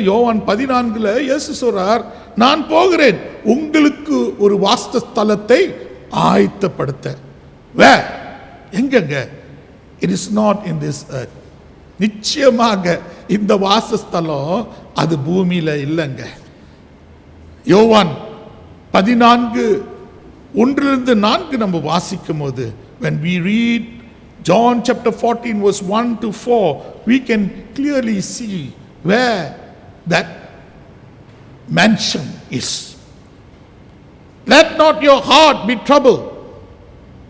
யோவான் 14 இயேசு சொல்றார், நான் போகிறேன் உங்களுக்கு ஒரு வாசஸ்தலத்தை ஆயத்தப்படுத்த. Where? எங்கங்க? It is not in this earth. நிச்சயமாக இந்த வாசஸ்தலம் அது பூமியில இல்லைங்க. யோவான் 14 ஒன்றிலிருந்து 4 நம்ம வாசிக்கும் போது, when we read John chapter 14 verse 1 to 4, we can clearly see where that mansion is. Let not your heart be troubled.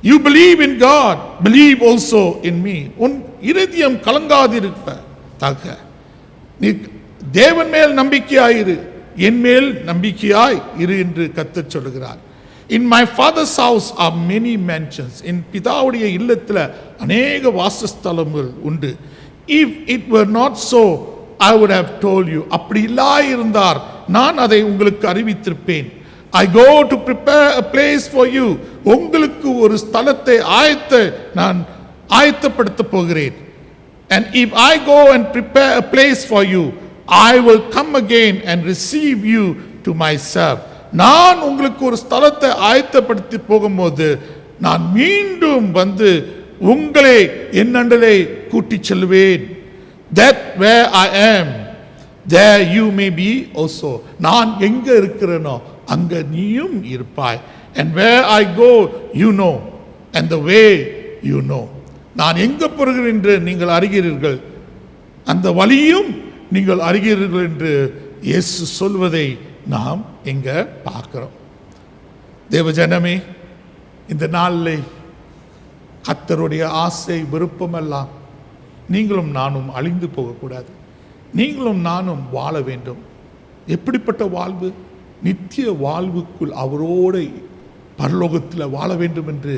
You believe in God, believe also in me. உன் இருதயம் கலங்காதிருப்பதாக நீ தேவன் மேல் நம்பிக்கையாயிரு, என் மேல் நம்பிக்கையாய் இரு என்று கர்த்தர் சொல்கிறார். In my father's house are many mansions. என் பிதாவுடைய இல்லத்தில் அநேக வாசஸ்தலங்கள் உண்டு. If it were not so, I would have told you. அப்படி இல்லாயிருந்தார் நான் அதை உங்களுக்கு அறிவித்திருப்பேன். I go to prepare a place for you. உங்களுக்கு ஒரு ஸ்தலத்தை நான் ஆயத்தப்படுத்த போகிறேன். And if I go and prepare a place for you, I will come again and receive you to myself. நான் உங்களுக்கு ஒரு ஸ்தலத்தை ஆயத்தப்படுத்தி போகும்போது நான் மீண்டும் வந்து உங்களை என்னண்டலே கூட்டிச் செல்வேன். That where I am, there you may be also. நான் எங்க இருக்கிறேனோ அங்க நீயும் இருப்பாய். And where I go, you know, and the way you know. நான் எங்க போகிறேன் என்று நீங்கள் அறிகிறீர்கள், அந்த வழியும் நீங்கள் அறிகிறீர்கள் என்று இயேசு சொல்வதை நாம் இங்க பார்க்கிறோம். தேவஜனமே, இந்த நாளில் கர்த்தருடைய ஆசை விருப்பமெல்லாம் நீங்களும் நானும் அழிந்து போகக்கூடாது. நீங்களும் நானும் வாழ வேண்டும். எப்படிப்பட்ட வாழ்வு? நித்திய வாழ்வுக்குள் அவரோடு பரலோகத்தில் வாழ வேண்டும் என்று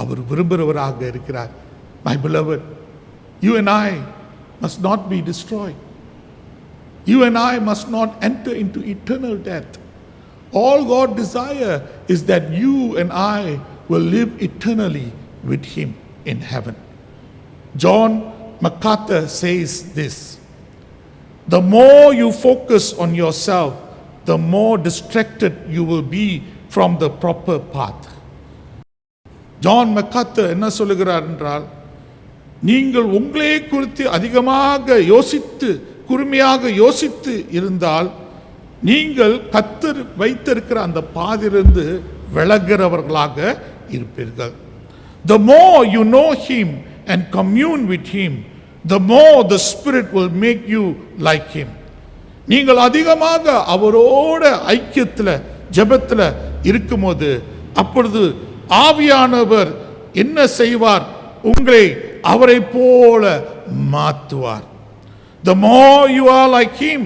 அவர் விரும்புகிறவராக இருக்கிறார். My beloved, you and I must not be destroyed. You and I must not enter into eternal death. All God desire is that you and I will live eternally with Him in heaven. John MacArthur says this: the more you focus on yourself, the more distracted you will be from the proper path. John MacArthur என்ன சொல்லுகிறார் என்றால், நீங்கள் உங்களே குறித்து அதிகமாக யோசித்து குறுமையாக யோசித்து இருந்தால் நீங்கள் கர்த்தர் வைத்திருக்கிற அந்த பாதிலிருந்து விலகிறவர்களாக இருப்பீர்கள். The more you know Him and commune with Him, the more the Spirit will make you like Him. நீங்கள் அதிகமாக அவரோட ஐக்கியத்தில் ஜெபத்தில் இருக்கும்போது அப்பொழுது ஆவியானவர் என்ன செய்வார்? உங்களை அவரை போல மாற்றுவார். The more you are like Him,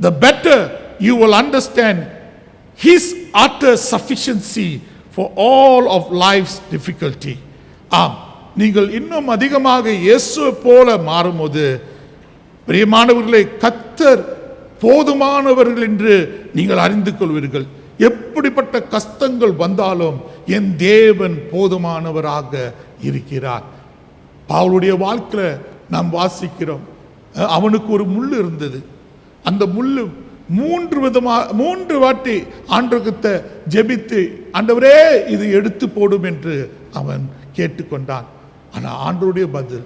the better you will understand His utter sufficiency for all of life's difficulty. ஆம், நீங்கள் இன்னும் அதிகமாக இயேசு போல மாறும்போது பிரியமானவர்களே, கர்த்தர் போதுமானவர்கள் என்று நீங்கள் அறிந்து கொள்வீர்கள். எப்படிப்பட்ட கஷ்டங்கள் வந்தாலும் என் தேவன் போதுமானவராக இருக்கிறார். பவுலுடைய வாழ்க்கையில் நாம் வாசிக்கிறோம், அவனுக்கு ஒரு முள் இருந்தது. அந்த முள்ளு 3 வாட்டி ஆண்டவர்கிட்ட ஜெபித்து, ஆண்டவரே இது எடுத்து போடும் என்று அவன் கேட்டுக்கொண்டான். ஆனால் ஆண்டவருடைய பதில்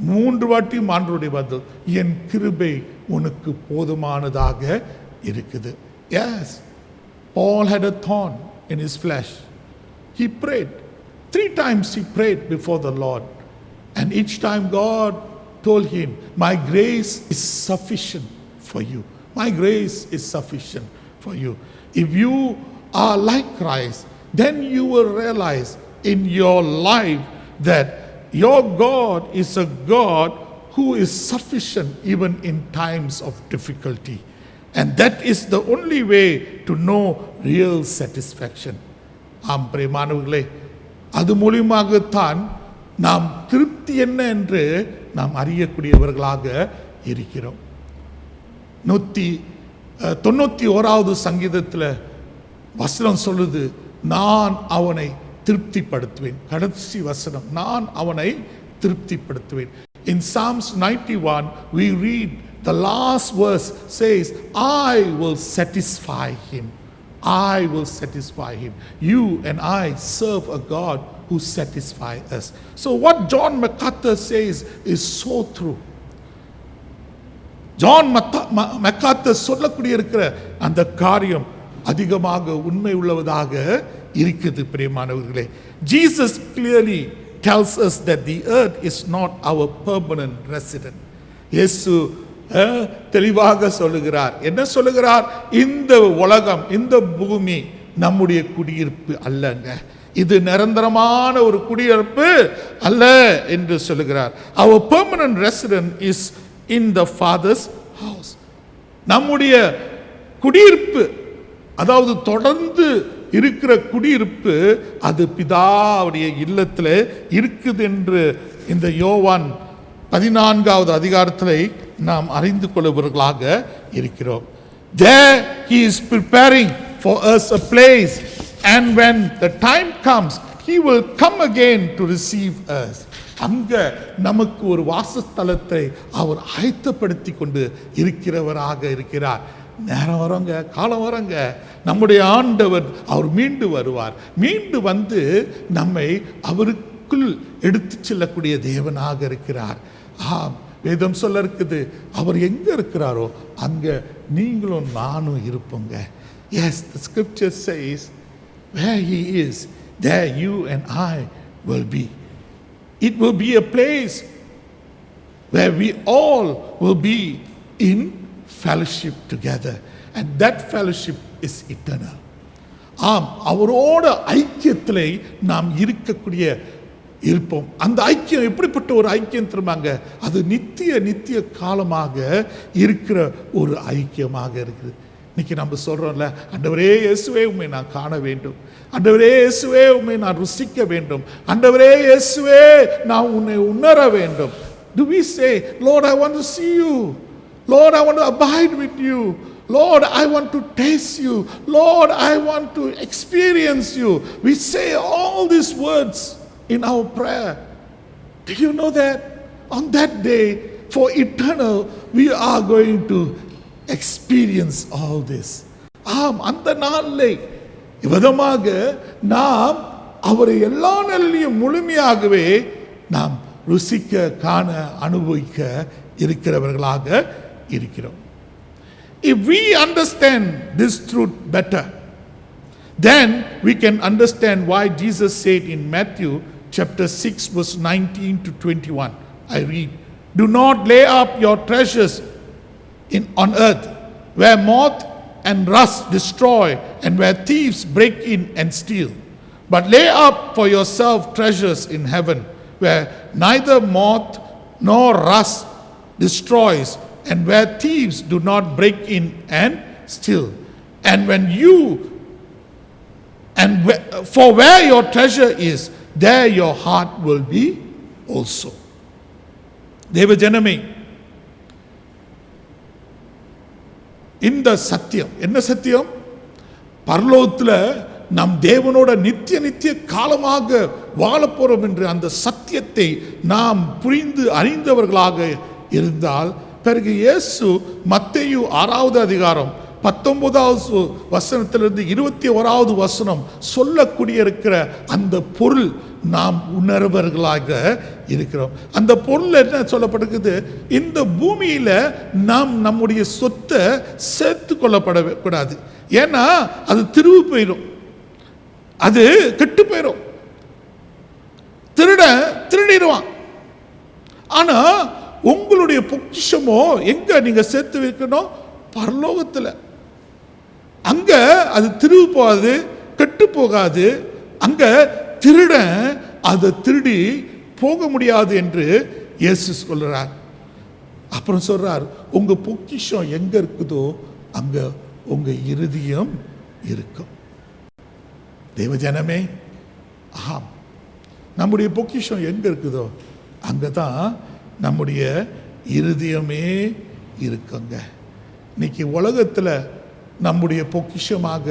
3 வாட்டியும் ஆண்டவருடைய பதில், என் கிருபை உனக்கு போதுமானதாக இருக்குது. Yes, Paul had a thorn in his flesh. He prayed 3 times. He prayed before the Lord, and each time God told him, my grace is sufficient for you. My grace is sufficient for you. If you are like Christ, then you will realize in your life that your God is a God who is sufficient even in times of difficulty. And that is the only way to know real satisfaction. ஆம் பிரியமானவர்களே, அது மூலமாகத்தான் நாம் திருப்தி என்ன என்று நாம் அறியக்கூடியவர்களாக இருக்கிறோம். 191வது சங்கீதத்தில் வசனம் சொல்லுது, நான் அவனை திருப்திப்படுத்துவேன். கடைசி வசனம், நான் அவனை திருப்திப்படுத்துவேன். In Psalms 91 we read the last verse says, I will satisfy him. I will satisfy him. You and I serve a God who satisfies us. So what John MacArthur says is so true. John MacArthur சொல்லக்கூடிய இருக்கிற அந்த காரியம் அதிகமாக உண்மை உள்ளதாக இருக்குது பிரியமானவர்களே. Jesus clearly tells us that the earth is not our permanent resident. இயேசு தெளிவாக சொல்லுகிறார். என்ன சொல்லுகிறார்? இந்த உலகம், இந்த பூமி நம்முடைய குடியிருப்பு அல்லங்க, இது நிரந்தரமான ஒரு குடியிருப்பு அல்ல என்று சொல்லுகிறார். Our permanent resident is in the Father's house. நம்முடைய குடியிருப்பு, அதாவது தொடர்ந்து இருக்கிற குடியிருப்பு, அது பிதாவுடைய இல்லத்தில் இருக்குது என்று இந்த யோவான் 14வது அதிகாரத்தில் நாம் அறிந்து கொள்ளுபவர்களாக இருக்கிறோம். There he is preparing for us a place, and when the time comes he will come again to receive us. அங்க நமக்கு ஒரு வாசஸ்தலத்தை அவர் ஆயத்தப்படுத்தி கொண்டு இருக்கிறவராக இருக்கிறார். நேரம் வரங்க, காலம் வரங்க, நம்முடைய ஆண்டவர் அவர் மீண்டு வருவார். மீண்டு வந்து நம்மை அவருக்குள் எடுத்து செல்லக்கூடிய தேவனாக இருக்கிறார். ஆம், வேதம் சொல்ல இருக்குது, அவர் எங்க இருக்கிறாரோ அங்க நீங்களும் நானும் இருப்போங்க. Yes, the scripture says where he is, there you and I will be. It will be a place where we all will be in fellowship together, and that fellowship is eternal. ஆம், அவரோட ஐக்கியத்திலே நாம் இருக்கக்கூடிய இருப்போம். அந்த ஐக்கியம் எப்படிப்பட்ட ஒரு ஐக்கியம் தெரியுமாங்க? அது நித்திய காலமாக இருக்கிற ஒரு ஐக்கியமாக இருக்குது. இன்னைக்கு நம்ம சொல்றோம்ல, ஆண்டவரே இயேசுவே உம்மை நான் காண வேண்டும், ஆண்டவரே இயேசுவே உம்மை நான் ருசிக்க வேண்டும், ஆண்டவரே இயேசுவே நான் உன்னை உணர வேண்டும். Do we say, Lord, I want to see you, Lord, I want to abide with you, Lord, I want to taste you, Lord, I want to experience you? We say all these words in our prayer. Do you know that on that day, for eternal, we are going to experience all this? ஆம், அந்த நாளிலே விதமாக நாம் அவரை எல்லா நிலையிலும் முழுமையாகவே நாம் ருசிக்க, காண, அனுபவிக்க இருக்கிறவர்களாக இருக்கிறோம். If we understand this truth better, then we can understand why Jesus said in Matthew chapter 6 verse 19 to 21. I read, "Do not lay up your treasures on earth, where moth and rust destroy, and where thieves break in and steal. But lay up for yourself treasures in heaven, where neither moth nor rust destroys, and where thieves do not break in and steal. For where your treasure is, there your heart will be also." தேவ ஜனமே, இந்த சத்தியம் என்ன சத்தியம்? பரலோகத்தில் நம் தேவனோட நித்திய காலமாக வாழப்போறோம் என்று அந்த சத்தியத்தை நாம் புரிந்து அறிந்தவர்களாக இருந்தால், பிறகு இயேசு மத்தேயு 6வது அதிகாரம் 19வது வசனத்திலிருந்து 21வது வசனம் சொல்லக்கூடிய இருக்கிற அந்த பொருள் நாம் உணர்வர்களாக இருக்கிறோம். அந்த பொருள் என்ன சொல்லப்பட்டிருக்குது? இந்த பூமியில நாம் நம்முடைய சொத்தை சேர்த்து கொள்ளப்படக்கூடாது. ஏன்னா அது திருவு போயிடும், அது கெட்டு போயிடும், திருடிடுவான். ஆனா உங்களுடைய பொக்கிஷமோ எங்க நீங்க சேர்த்து வைக்கணும்? பரலோகத்தில். அங்க அது திருவு போகாது, கெட்டு போகாது. அங்க திருட அதை திருடி போக முடியாது என்று இயேசு சொல்றார். அப்புறம் சொல்றார், உங்க பொக்கிஷம் எங்க இருக்குதோ அங்க உங்க இருதயம் இருக்கும். தேவஜனமே, ஆம், நம்முடைய பொக்கிஷம் எங்க இருக்குதோ அங்கதான் நம்முடைய இருதயமே இருக்குங்க. இன்னைக்கு உலகத்தில் நம்முடைய பொக்கிஷமாக,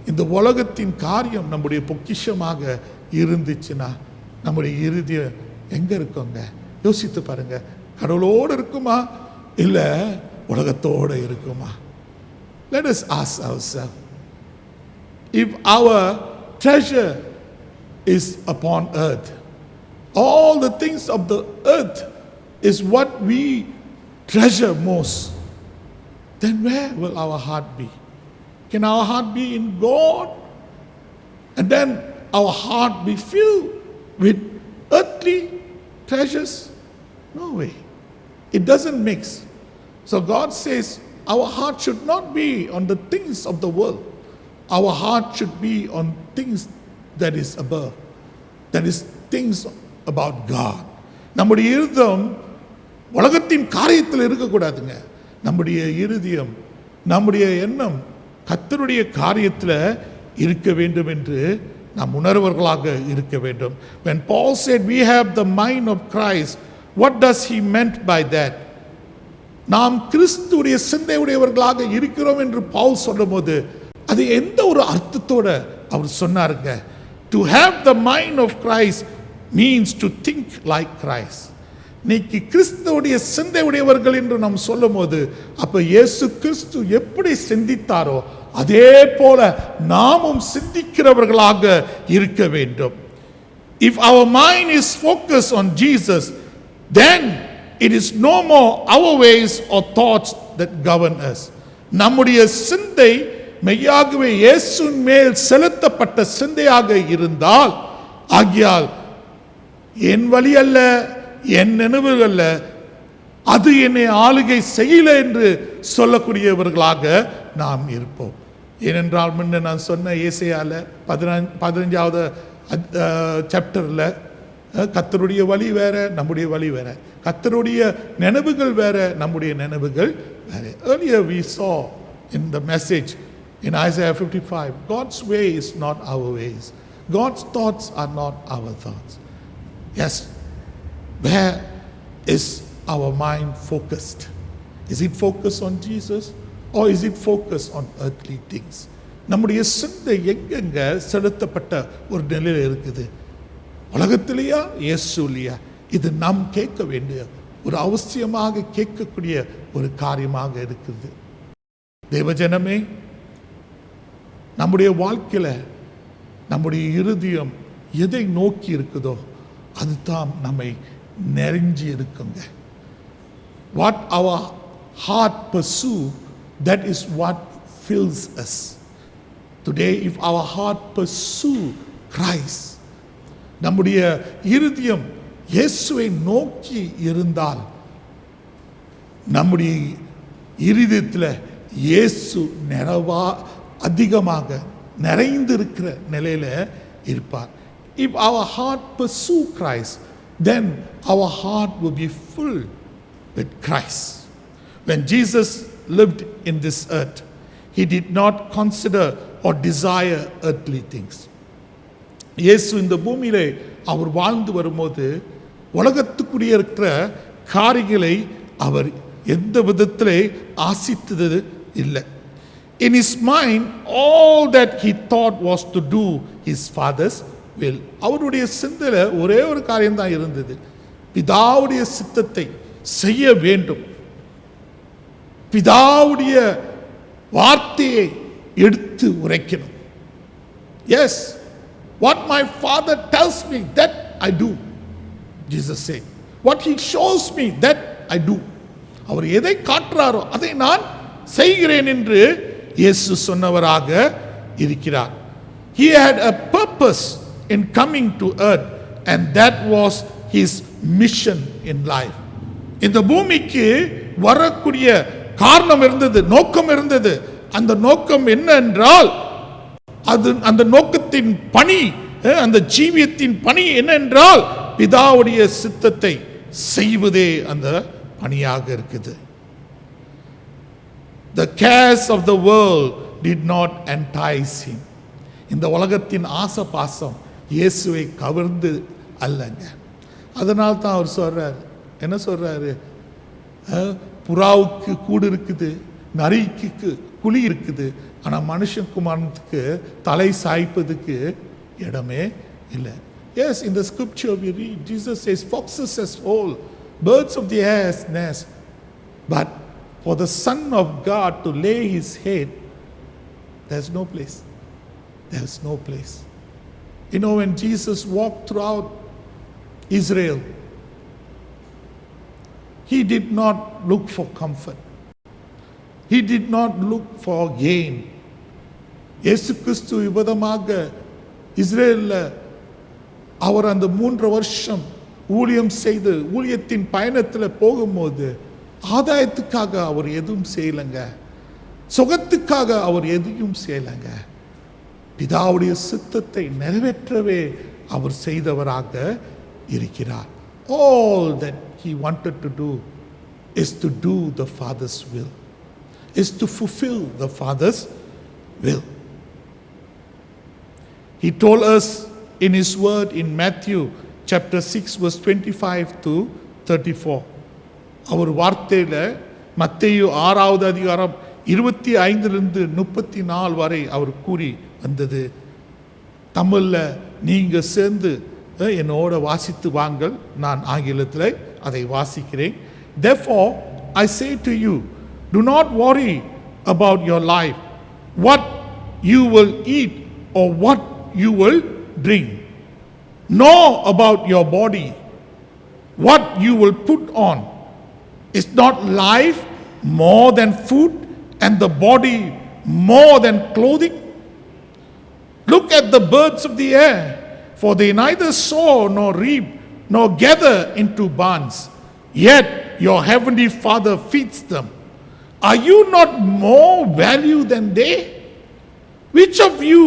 இந்த உலகத்தின் காரியம் நம்முடைய பொக்கிஷமாக இருந்துச்சுன்னா நம்முடைய இருதயம் எங்க இருக்குங்க? யோசித்து பாருங்க. கடவுளோடு இருக்குமா இல்ல உலகத்தோடு இருக்குமா? Let us ask ourselves. If our treasure is upon earth, all the things of the earth is what we treasure most, then where will our heart be? Can our heart be in God? And then our heart be filled with earthly treasures? No way. It doesn't mix. So God says our heart should not be on the things of the world. Our heart should be on things that is above. That is things about God. நம்முடைய இருதயம் உலகத்தின் காரியத்தில் இருக்கக்கூடாதுங்க. நம்முடைய இருதயம், நம்முடைய எண்ணம் கர்த்தருடைய காரியத்தில் இருக்க வேண்டும் என்று நாம் உணர்வர்களாக இருக்க வேண்டும். When Paul said we have the mind of Christ, what does he meant by that? நாம் கிறிஸ்துவுடைய சிந்தையுடையவர்களாக இருக்கிறோம் என்று பவுல் சொல்லும்போது அது எந்த ஒரு அர்த்தத்தோட அவர் சொன்னாருங்க. To have the mind of Christ means to think like Christ. இன்னைக்கு கிறிஸ்துவுடைய சிந்தையுடையவர்கள் என்று நாம் சொல்லும்போது அப்ப இயேசு கிறிஸ்து எப்படி சிந்தித்தாரோ அதே போல நாமும் சிந்திக்கிறவர்களாக இருக்க வேண்டும். If our mind is focused on Jesus, then it is no more our ways or thoughts that govern us. நம்முடைய சிந்தை மெய்யாகவே இயேசுவின் மேல் செலுத்தப்பட்ட சிந்தையாக இருந்தால் ஆகியால் என் வழி அல்ல, என் நினைவுகள் அல்ல, அது என்னை ஆளுகை செய்யல என்று சொல்லக்கூடியவர்களாக நாம் இருப்போம். ஏனென்றால் முன்ன நான் சொன்ன ஏசாயால 15வது சாப்டரில் கர்த்தருடைய வழி வேற, நம்முடைய வழி வேற. கர்த்தருடைய நினைவுகள் வேற, நம்முடைய நினைவுகள் வேற. Earlier we saw in the message in Isaiah 55, God's way is not our ways. God's thoughts are not our thoughts. Yes, where is our mind focused? Is it focused on Jesus or is it focused on earthly things? நம்முடைய சிந்தை எங்கெங்க செலுத்தப்பட்ட ஒரு நிலையில் இருக்குது? உலகத்திலேயா இயேசுலையா? இது நாம் கேட்க வேண்டிய ஒரு அவசியமாக கேட்கக்கூடிய ஒரு காரியமாக இருக்குது. தேவஜனமே, நம்முடைய வாழ்க்கையில நம்முடைய இருதயம் எதை நோக்கி இருக்குதோ அதுதான் நம்மை நிறைஞ்சி இருக்குங்க. What our heart pursue, that is what fills us. Today, if our heart pursue Christ, நம்முடைய இருதயம் இயேசுவை நோக்கி இருந்தால் நம்முடைய இருதயத்தில் இயேசு அதிகமாக நிறைந்திருக்கிற நிலையில இருப்பார். If our heart pursue Christ, then our heart will be full with Christ. When Jesus lived in this earth, he did not consider or desire earthly things. இயேசு இந்த பூமியிலே அவர் வாழ்ந்து வரும்போது உலகத்துக்குரிய இருக்கிற காரியங்களை அவர் எந்த விதத்திலே ஆசித்தது இல்லை. In his mind, all that he thought was to do his father's will. அவருடைய சிந்தையில ஒரே ஒரு காரியம் தான் இருந்தது, பிதாவுடைய சித்தத்தை செய்ய வேண்டும், பிதாவுடைய வார்த்தையை எடுத்து உரைக்கணும். Yes, what my father tells me, that I do, Jesus said. What he shows me, that I do. அவர் எதை காட்டுறாரோ அதை நான் செய்கிறேன் என்று இயேசு சொன்னவராக இருக்கிறார். He had a purpose in coming to earth and that was his mission in life. இந்த பூமிக்கு வரக்கூடிய காரணம் இருந்தது, நோக்கம் இருந்தது. அந்த நோக்கம் என்ன என்றால் அந்த நோக்கத்தின் பணி, அந்த ஜீவியத்தின் பணி என்னென்றால் பிதாவுடைய சித்தத்தை செய்வதே அந்த பணியாக இருக்குது. The cares of the world did not entice him. இந்த உலகத்தின் ஆசை பாசம் இயேசுவை கவர்ந்து அல்லங்க. அதனால தான் அவர் சொல்றாரு, என்ன சொல்றாரு? புறாவுக்கு கூடு இருக்குது, நரிக்கு குழி இருக்குது, ஆனா மனுஷகுமாரனுக்கு தலை சாய்ப்பதுக்கு இடமே இல்லை. Yes, in the scripture we read, Jesus says, foxes has hole, birds of the air has nest, but for the Son of God to lay his head, there's no place. There's no place. You know, when Jesus walked throughout Israel, he did not look for comfort. He did not look for gain. இயேசு கிறிஸ்து விபதமாக இஸ்ரேலில் அவர் அந்த 3 வருஷம் ஊழியம் செய்து ஊழியத்தின் பயணத்தில் போகும்போது ஆதாயத்துக்காக அவர் எதுவும் செய்யலைங்க, சுகத்துக்காக அவர் எதையும் செய்யலைங்க. பிதாவுடைய சித்தத்தை நிறைவேற்றவே அவர் செய்தவராக இருக்கிறார். All that he wanted to do is to do the Father's will, is to fulfill the Father's will. He told us in his word in Matthew chapter 6 verse 25 to 34. அவர் வார்த்தையில் மத்தேயு 6வது அதிகாரம் 25லிருந்து 34 வரை அவர் கூறி வந்தது. தமிழில் நீங்கள் சேர்ந்து என்னோட வாசித்து வாங்கள், நான் ஆங்கிலத்தில் அதை வாசிக்கிறேன். Therefore I say to you, do not worry about your life, what you will eat or what you will drink, nor about your body, what you will put on. Is not life more than food and the body more than clothing? Look at the birds of the air, for they neither sow nor reap nor gather into barns, yet your heavenly Father feeds them. Are you not more value than they? Which of you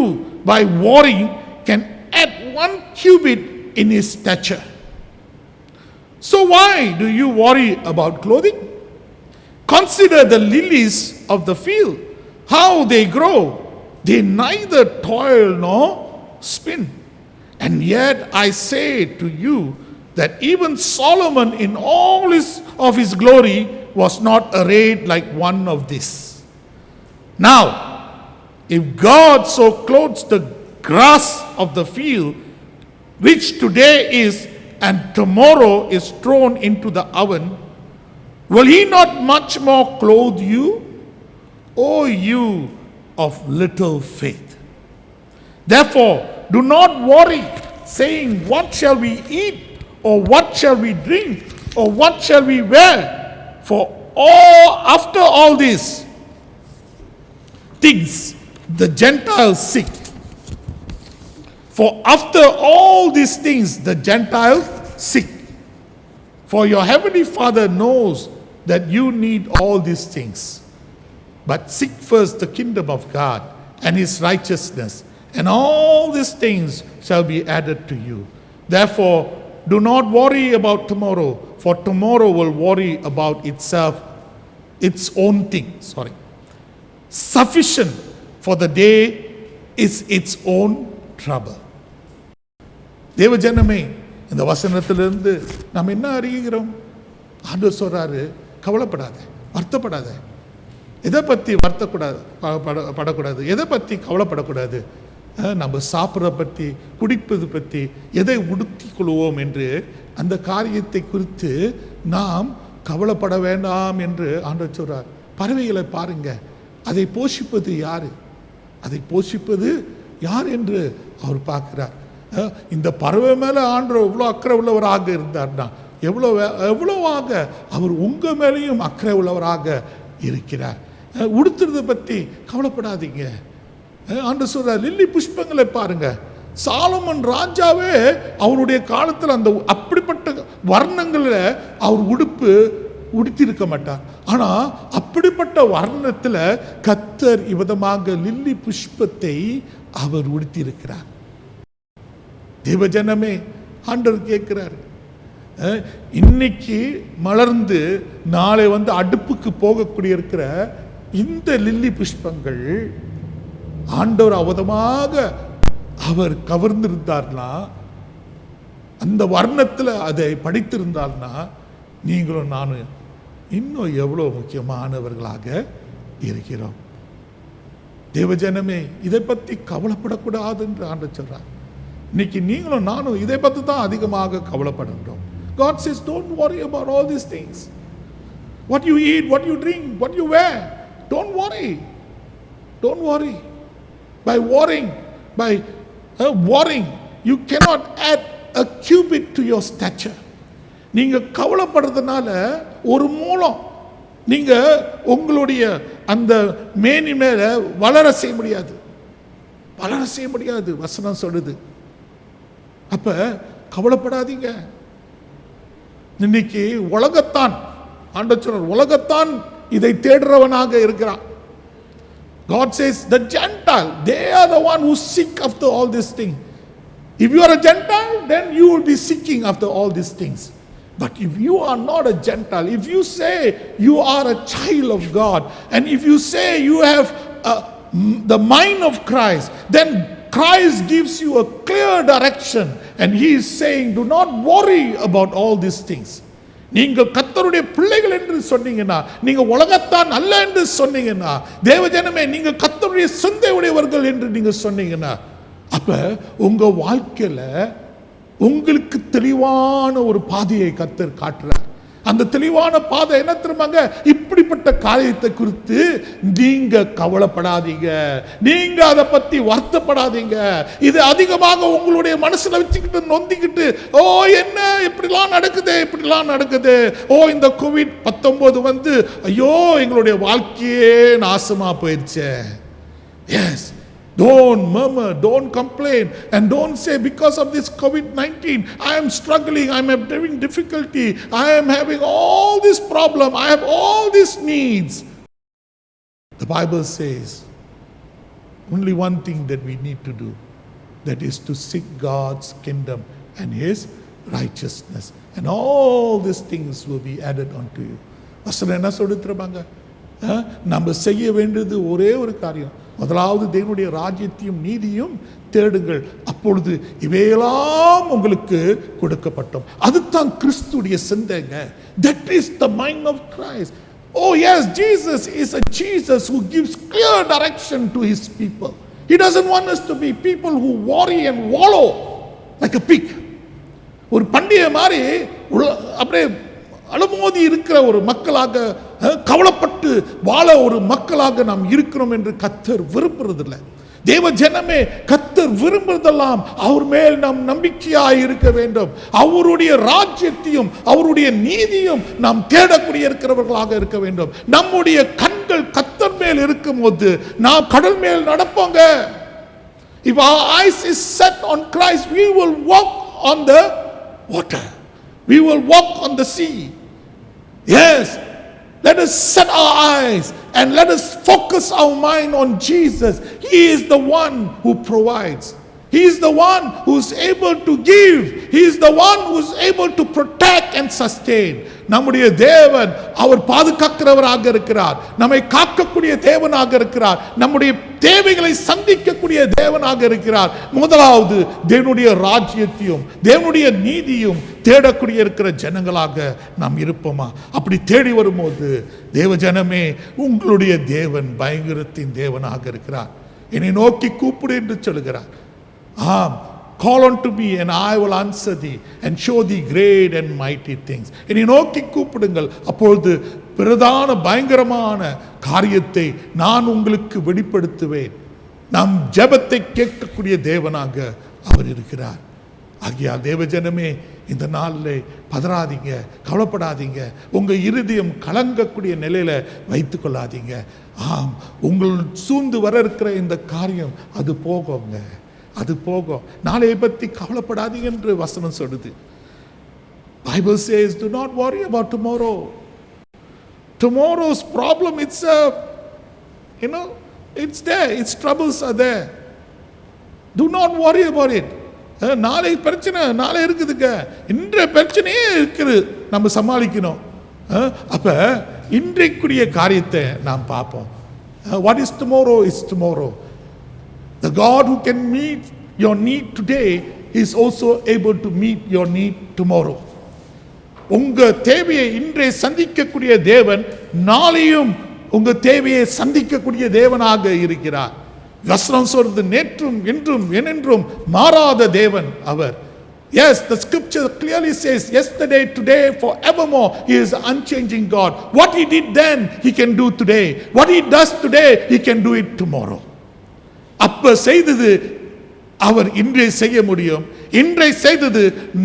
by worrying can add 1 cubit in his stature? So why do you worry about clothing? Consider the lilies of the field, how they grow. They neither toil nor spin. And yet I say to you that even Solomon in all of his glory was not arrayed like one of these. Now, if God so clothes the grass of the field, which today is and tomorrow is thrown into the oven, will he not much more clothe you, O you of little faith? Therefore, do not worry, saying, what shall we eat, or what shall we drink, or what shall we wear? For after all these things the Gentiles seek. For after all these things the Gentiles seek. For your heavenly Father knows that you need all these things. But seek first the kingdom of God and his righteousness, and all these things shall be added to you. Therefore, do not worry about tomorrow, for tomorrow will worry about itself, its own thing. Sufficient for the day is its own trouble. தேவஜனமே, இந்த வசனத்திலிருந்து நாம் என்ன அறிகிறோம்? ஆண்டவர் சொல்றாரு, கவலைப்படாத, வருத்தப்படாத, எதை பற்றி படக்கூடாது, எதை பற்றி கவலைப்படக்கூடாது. நம்ம சாப்பிட்றத பற்றி, குடிப்பது பற்றி, எதை உடுத்தி கொள்வோம் என்று அந்த காரியத்தை குறித்து நாம் கவலைப்பட வேண்டாம் என்று ஆண்டவர் சொல்றார். பறவைகளை பாருங்க, அதை போஷிப்பது யாரு? அதை போஷிப்பது யார் என்று அவர் பார்க்கிறார். இந்த பறவை மேலே ஆண்டவர் எவ்வளோ அக்கறை உள்ளவராக இருந்தார்னா எவ்வளவாக அவர் உங்கள் மேலேயும் அக்கறை உள்ளவராக இருக்கிறார். உடுத்துறதை பற்றி கவலைப்படாதீங்க. ஆண்டவர் சொல்றார், லில்லி புஷ்பங்களை பாருங்க. சாலமன் ராஜாவே அவருடைய காலத்தில் அந்த அப்படிப்பட்ட வர்ணங்களில் அவர் உடுத்திருக்க மாட்டார். ஆனால் அப்படிப்பட்ட வர்ணத்தில் கர்த்தர் இவ்விதமாக லில்லி புஷ்பத்தை அவர் உடுத்தியிருக்கிறார். தேவஜனமே, ஆண்டவர் கேட்கிறார், இன்னைக்கு மலர்ந்து நாளை அடுப்புக்கு போகக்கூடிய இருக்கிற இந்த லில்லி புஷ்பங்கள் ஆண்டவர் அவதமாக அவர் கவர்ந்திருந்தார்னா, அந்த வர்ணத்தில் அதை படித்திருந்தார்னா, நீங்களும் நானும் இன்னும் எவ்வளோ முக்கியமானவர்களாக இருக்கிறோம். தேவஜனமே, இதை பற்றி கவலைப்படக்கூடாது என்று ஆண்டவர் சொல்றார். இன்னைக்கு நீங்களும் நானும் இதை பற்றி தான் அதிகமாக கவலைப்படுகிறோம். God says, don't worry about all these things. What you eat, what you drink, what you wear. Don't worry. Don't worry. By worrying, you cannot add a cubit to your stature. நீங்கள் கவலைப்படுறதுனால ஒரு மூலம் நீங்கள் உங்களுடைய அந்த மேனி மேலே வளர செய்ய முடியாது. வளர செய்ய முடியாது. வசனம் சொல்லுது. அப்ப கவலைப்படாதீங்க. இன்னைக்கு உலகத்தான் ஆண்டவர் சொல்றார், உலகத்தான் இதை தேடுறவனாக இருக்கிறான். God says the Gentile, they are the one who seek after all these things. If you are a Gentile, then you will be seeking after all these things. But if you are not a Gentile, if you say you are a child of God, and if you say you have the mind of Christ, then Christ gives you a clear direction, and he is saying, do not worry about all these things. நீங்கள் கர்த்தருடைய பிள்ளைகள் என்று சொன்னீங்கன்னா, நீங்க உலகத்தான் அல்ல என்று சொன்னீங்கன்னா, தேவஜனமே நீங்கள் கர்த்தருடைய சிந்தை உடையவர்கள் என்று நீங்க சொன்னீங்கன்னா, அப்ப உங்க வாழ்க்கையில உங்களுக்கு தெளிவான ஒரு பாதையை கர்த்தர் காட்டுறார். அந்த தெளிவான பாதை என்ன தெரியுமாங்க? இப்படிப்பட்ட காரியத்தை குறித்து நீங்க கவலைப்படாதீங்க, நீங்க அதை பத்தி வருத்தப்படாதீங்க. இது அதிகமாக உங்களுடைய மனசுல வச்சுக்கிட்டு நொந்திக்கிட்டு, ஓ என்ன இப்படிலாம் நடக்குது, இப்படிலாம் நடக்குது, ஓ இந்த COVID-19 வந்து ஐயோ எங்களுடைய வாழ்க்கையே நாசமா போயிடுச்சு. Yes, don't murmur, don't complain, and don't say because of this COVID-19 I am struggling, I am having difficulty, I am having all this problem, I have all these needs. The Bible says only one thing that we need to do, that is to seek God's kingdom and his righteousness, and all these things will be added unto you. வசனம் என்ன சொல்லிருப்பாங்க? நம்ம செய்ய வேண்டியது ஒரே ஒரு காரியம். முதலாவது தேவனுடைய ராஜ்யத்தையும் நீதியும் தேடுங்கள், அப்பொழுது இவையெல்லாம் உங்களுக்கு கொடுக்கப்பட்டோம். அதுதான் கிறிஸ்துடைய சிந்தைங்க. That is the mind of Christ. Oh yes, Jesus is a Jesus who gives clear direction to his people. He doesn't want us to be people who worry and wallow like a pig. ஒரு பண்டிகை மாதிரி அப்படியே அலமோதி இருக்கிற ஒரு மக்களாக, கவலைப்பட்டு வாழ ஒரு மக்களாக நாம் இருக்கிறோம் என்று கர்த்தர் விரும்புறதில்லை. தேவ ஜனமே, கர்த்தர் விரும்புறதெல்லாம் அவர் மேல் நாம் நம்பிக்கையாய் இருக்க வேண்டும். அவருடைய ராஜ்யத்தையும் அவருடைய நீதியும் நாம் தேடக்கூடிய இருக்கிறவர்களாக இருக்க வேண்டும். நம்முடைய கண்கள் கர்த்தர் மேல் இருக்கும் போது நாம் கடல் மேல் நடப்போங்க. If our eyes is set on Christ, we will walk on the water, we will walk on the sea. Yes, let us set our eyes and let us focus our mind on Jesus. He is the one who provides. He is the one who is able to give. He is the one who is able to protect and sustain. நம்முடைய தேவன் அவர் பாதுகாக்கிறவராக இருக்கிறார், நம்மை காக்கக்கூடிய தேவனாக இருக்கிறார், நம்முடைய தேவைகளை சந்திக்கக்கூடிய தேவனாக இருக்கிறார். முதலாவது தேவனுடைய ராஜ்யத்தையும் தேவனுடைய நீதியும் தேடக்கூடிய இருக்கிற ஜனங்களாக நாம் இருப்போமா? அப்படி தேடி வரும்போது தேவ ஜனமே, உங்களுடைய தேவன் பயங்கரத்தின் தேவனாக இருக்கிறார். என்னை நோக்கி கூப்பிடு என்று சொல்கிறார். ஆம், call unto me and I will answer thee and show thee great and mighty things. என்னை நோக்கி கூப்பிடுங்கள், அப்பொழுது பிரதான பயங்கரமான காரியத்தை நான் உங்களுக்கு வெளிப்படுத்துவேன். நம் ஜெபத்தை கேட்கக்கூடிய தேவனாக அவர் இருக்கிறார். ஆகியால் தேவஜனமே, இந்த நாளில் பதறாதீங்க, கவலைப்படாதீங்க, உங்க இருதயம் கலங்கக்கூடிய நிலையில வைத்துக் கொள்ளாதீங்க. ஆம், உங்கள் சூழ்ந்து வர இருக்கிற இந்த காரியம் அது போகுங்க, அது போகும். நாளைய பற்றி கவலைப்படாதீங்க என்று வசனம் சொல்லுது. Bible says, do not worry about tomorrow. Tomorrow's problem itself, it's there, its troubles are there. Do not worry about it. நாளை பிரச்சனை நாளை இருக்குதுங்க, இன்றைய பிரச்சனையே இருக்குது, நம்ம சமாளிக்கணும். அப்ப இன்றைக்குரிய காரியத்தை நாம் பார்ப்போம். What is tomorrow is tomorrow. The God who can meet your need today is also able to meet your need tomorrow. உங்க தேவையை இன்றே சந்திக்கக்கூடிய தேவன் நாளையும் உங்க தேவையை சந்திக்கக்கூடிய தேவனாக இருக்கிறார். வசனம் சொல்றது, நேற்றும் இன்றும் என்றென்றும் மாறாத தேவன் அவர். Yes, the scripture clearly says, yesterday, today, forevermore, he is unchanging God. What he did then, he can do today. What he does today, he can do it tomorrow. அப்ப செய்தது அவர் இன்றே செய்ய முடியும், இன்றை செய்தது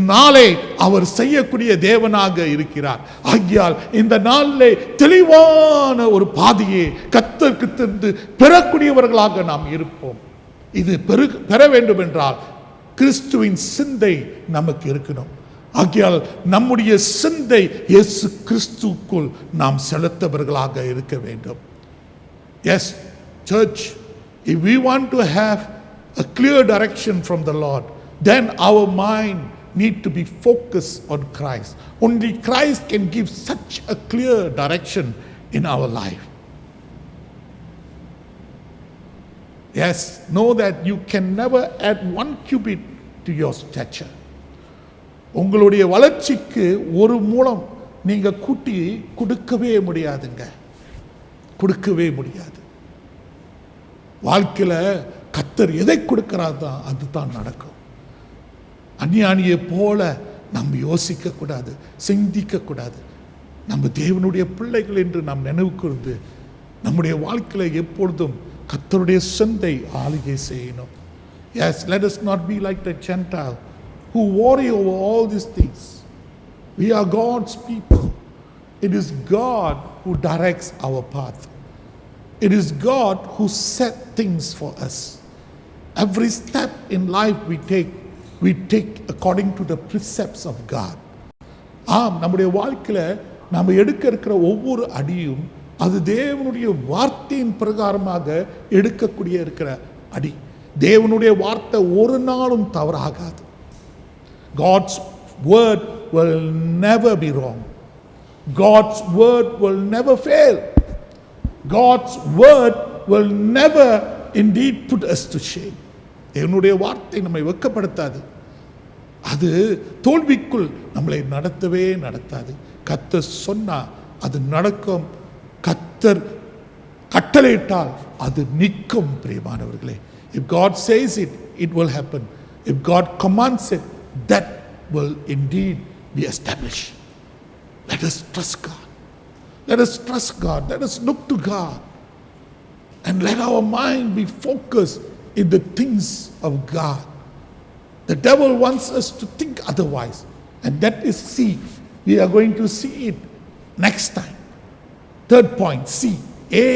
நாளை அவர் செய்யக்கூடிய தேவனாக இருக்கிறார். ஆகியால் இந்த நாளிலே தெளிவான ஒரு பாதையை கர்த்தருக்கு தந்து பெறக்கூடியவர்களாக நாம் இருப்போம். இது பெற வேண்டும் என்றால் கிறிஸ்துவின் சிந்தை நமக்கு இருக்கணும். ஆகையால் நம்முடைய சிந்தை இயேசு கிறிஸ்துக்குள் நாம் செலுத்தவர்களாக இருக்க வேண்டும். Yes, church, if we want to have a clear direction from the Lord, then our mind need to be focused on Christ. Only Christ can give such a clear direction in our life. Yes, know that you can never add 1 cubit to your stature. உங்களுடைய வளர்ச்சிக்கு ஒரு மூலம் நீங்க கூட்டி கொடுக்கவே முடியாதுங்க, கொடுக்கவே முடியாது. வாழ்க்கையில கர்த்தர் எதை கொடுக்கிறாரோ அதுதான் நடக்கும். அஞ்ஞானியை போல நம்ம யோசிக்க கூடாது, சிந்திக்க கூடாது. நம்ம தேவனுடைய பிள்ளைகள் என்று நாம் நினைவு கூர்ந்து நம்முடைய வாழ்க்கையில எப்பொழுதும் கர்த்தருடைய சிந்தை ஆளுகை செய்யணும். Yes, let us not be like the Gentile who worry over all these things. We are God's people. It is God who directs our path. It is God who set things for us. Every step in life we take according to the precepts of God. நம்முடைய வாழ்க்கையில நம்ம எடுக்க இருக்கிற ஒவ்வொரு அடியும் அது தேவனுடைய வார்த்தையின் பிரகாரமாக எடுக்கக்கூடிய இருக்கிற அடி. தேவனுடைய வார்த்தை ஒரு நாளும் தவறாகாது. God's word will never be wrong. God's word will never fail. God's word will never indeed put us to shame. தேவனுடைய வார்த்தை நம்மை வெட்கப்படுத்தாது. அது தோல்விக்குள் நம்மளை நடத்தவே நடத்தாது. கர்த்தர் சொன்னா அது நடக்கும். கர்த்தர் கட்டளையிட்டால் அது நிற்கும். பிரியமானவர்களே, if God says it, it will happen. If God commands it, that will indeed be established. Let us trust God. Let us trust God. Let us look to God. And let our mind be focused in the things of God. The devil wants us to think otherwise. And that is C. We are going to see it next time. Third point, C. A,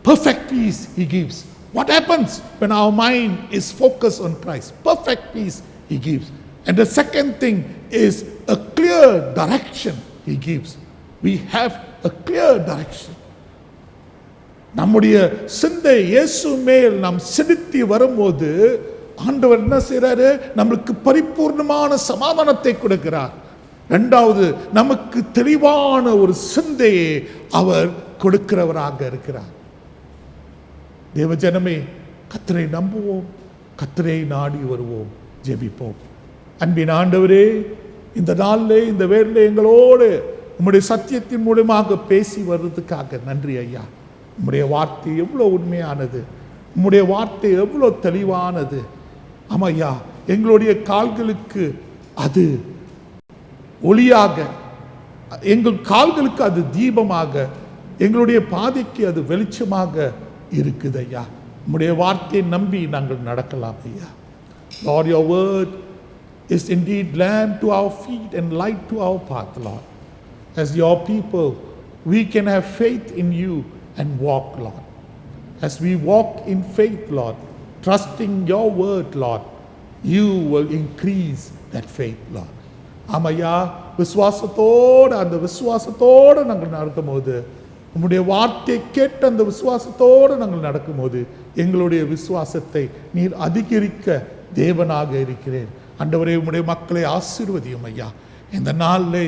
perfect peace he gives. What happens when our mind is focused on Christ? Perfect peace he gives. And the second thing is a clear direction he gives. We have a clear direction. நம்முடைய சிந்தை இயேசு மேல் நாம் செலுத்தி வரும்போது ஆண்டவர் என்ன செய்றாரு? நமக்கு பரிபூர்ணமான சமாதானத்தை கொடுக்கிறார். இரண்டாவது, நமக்கு தெளிவான ஒரு சிந்தையை அவர் கொடுக்கிறவராக இருக்கிறார். தேவஜனமே, கர்த்தரை நம்புவோம், கர்த்தரை நாடி வருவோம், ஜெபிப்போம். அன்பின் ஆண்டவரே, இந்த நாளிலே இந்த வேளையிலே எங்களோடு உம்முடைய சத்தியத்தின் மூலமாக பேசி வர்றதுக்காக நன்றி ஐயா. உம்முடைய வார்த்தை எவ்வளோ உண்மையானது, உம்முடைய வார்த்தை எவ்வளோ தெளிவானது. ஆமையா, எங்களுடைய கால்களுக்கு அது ஒளியாக, எங்கள் கால்களுக்கு அது தீபமாக, எங்களுடைய பாதைக்கு அது வெளிச்சமாக இருக்குது ஐயா. உம்முடைய வார்த்தையை நம்பி நாங்கள் நடக்கலாம் ஐயா. Lord, your word is indeed lamp to our feet and light to our path, Lord. As your people, we can have faith in you and walk, Lord. As we walk in faith, Lord, trusting your word, Lord, you will increase that faith, Lord. ஆமையா, விசுவாசத்தோடு அந்த விசுவாசத்தோடு நாங்கள் நடக்கும்போது, உம்முடைய வார்த்தை கேட்ட அந்த விசுவாசத்தோடு நாங்கள் நடக்கும்போது எங்களுடைய விசுவாசத்தை நீர் அதிகரிக்க தேவனாக இருக்கிறேன். ஆண்டவரே, உம்முடைய மக்களை ஆசீர்வதியும் ஐயா. இந்த நாளிலே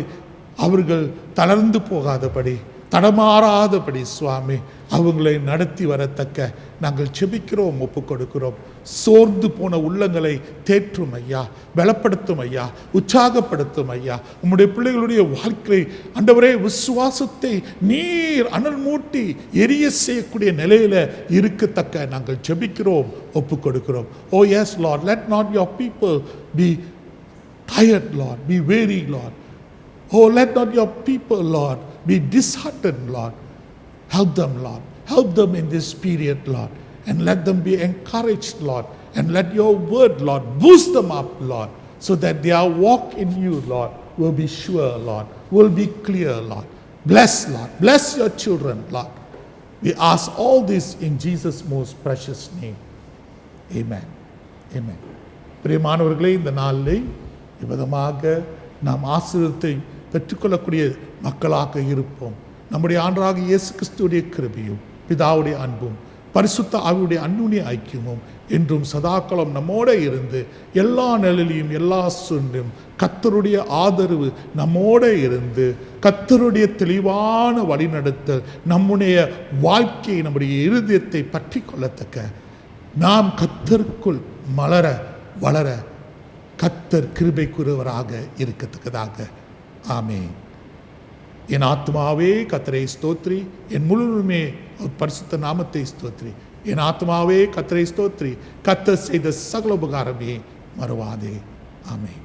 அவர்கள் தளர்ந்து போகாதபடி, தடமாறாதபடி சுவாமி அவங்களை நடத்தி வரத்தக்க நாங்கள் செபிக்கிறோம், ஒப்பு கொடுக்கிறோம். சோர்ந்து போன உள்ளங்களை தேற்றும் ஐயா, பலப்படுத்தும் ஐயா, உற்சாகப்படுத்தும் ஐயா. உம்முடைய பிள்ளைகளுடைய வாழ்க்கை ஆண்டவரே விசுவாசத்தை நீர் அனல் மூட்டி எரிய செய்யக்கூடிய நிலையில இருக்கத்தக்க நாங்கள் செபிக்கிறோம், ஒப்பு கொடுக்கிறோம். Oh yes, Lord, let not your people be tired, Lord, be weary, Lord. Oh, let not your people, Lord, be disheartened, Lord. Help them, Lord. Help them in this period, Lord. And let them be encouraged, Lord. And let your word, Lord, boost them up, Lord. So that their walk in you, Lord, will be sure, Lord. Will be clear, Lord. Bless, Lord. Bless your children, Lord. We ask all this in Jesus' most precious name. Amen. Amen. பிரியமானவர்களே, இந்த நாளில் இவ்விதமாக நாம் ஆசீர்வாதத்தை பெற்றுக்கொள்ளக்கூடிய மக்களாக இருப்போம். நம்முடைய ஆண்டவராகிய இயேசு கிறிஸ்துவுடைய கிருபையும் பிதாவுடைய அன்பும் பரிசுத்த ஆவியுடைய அன்னுடைய ஐக்கியமும் என்றும் சதாகாலம் நம்மோட இருந்து எல்லா நிலையிலும் எல்லா சூழ்நிலையும் கர்த்தருடைய ஆதரவு நம்மோட இருந்து கர்த்தருடைய தெளிவான வழிநடத்தல் நம்முடைய வாழ்க்கையை நம்முடைய இருதயத்தை பற்றி கொள்ளத்தக்க நாம் கர்த்தருக்குள் மலர வளர கர்த்தர் கிருபை கூறுவராக இருக்கத்தக்கதாக. ஆமென். என் ஆத்மாவே கர்த்தரை ஸ்தோத்ரி, என் முழுமே பரிசுத்த நாமத்தை ஸ்தோத்ரி. என் ஆத்மாவே கர்த்தரை ஸ்தோத்ரி, கர்த்தர் செய்த சகல உபகாரமே மறவாதே. ஆமென்.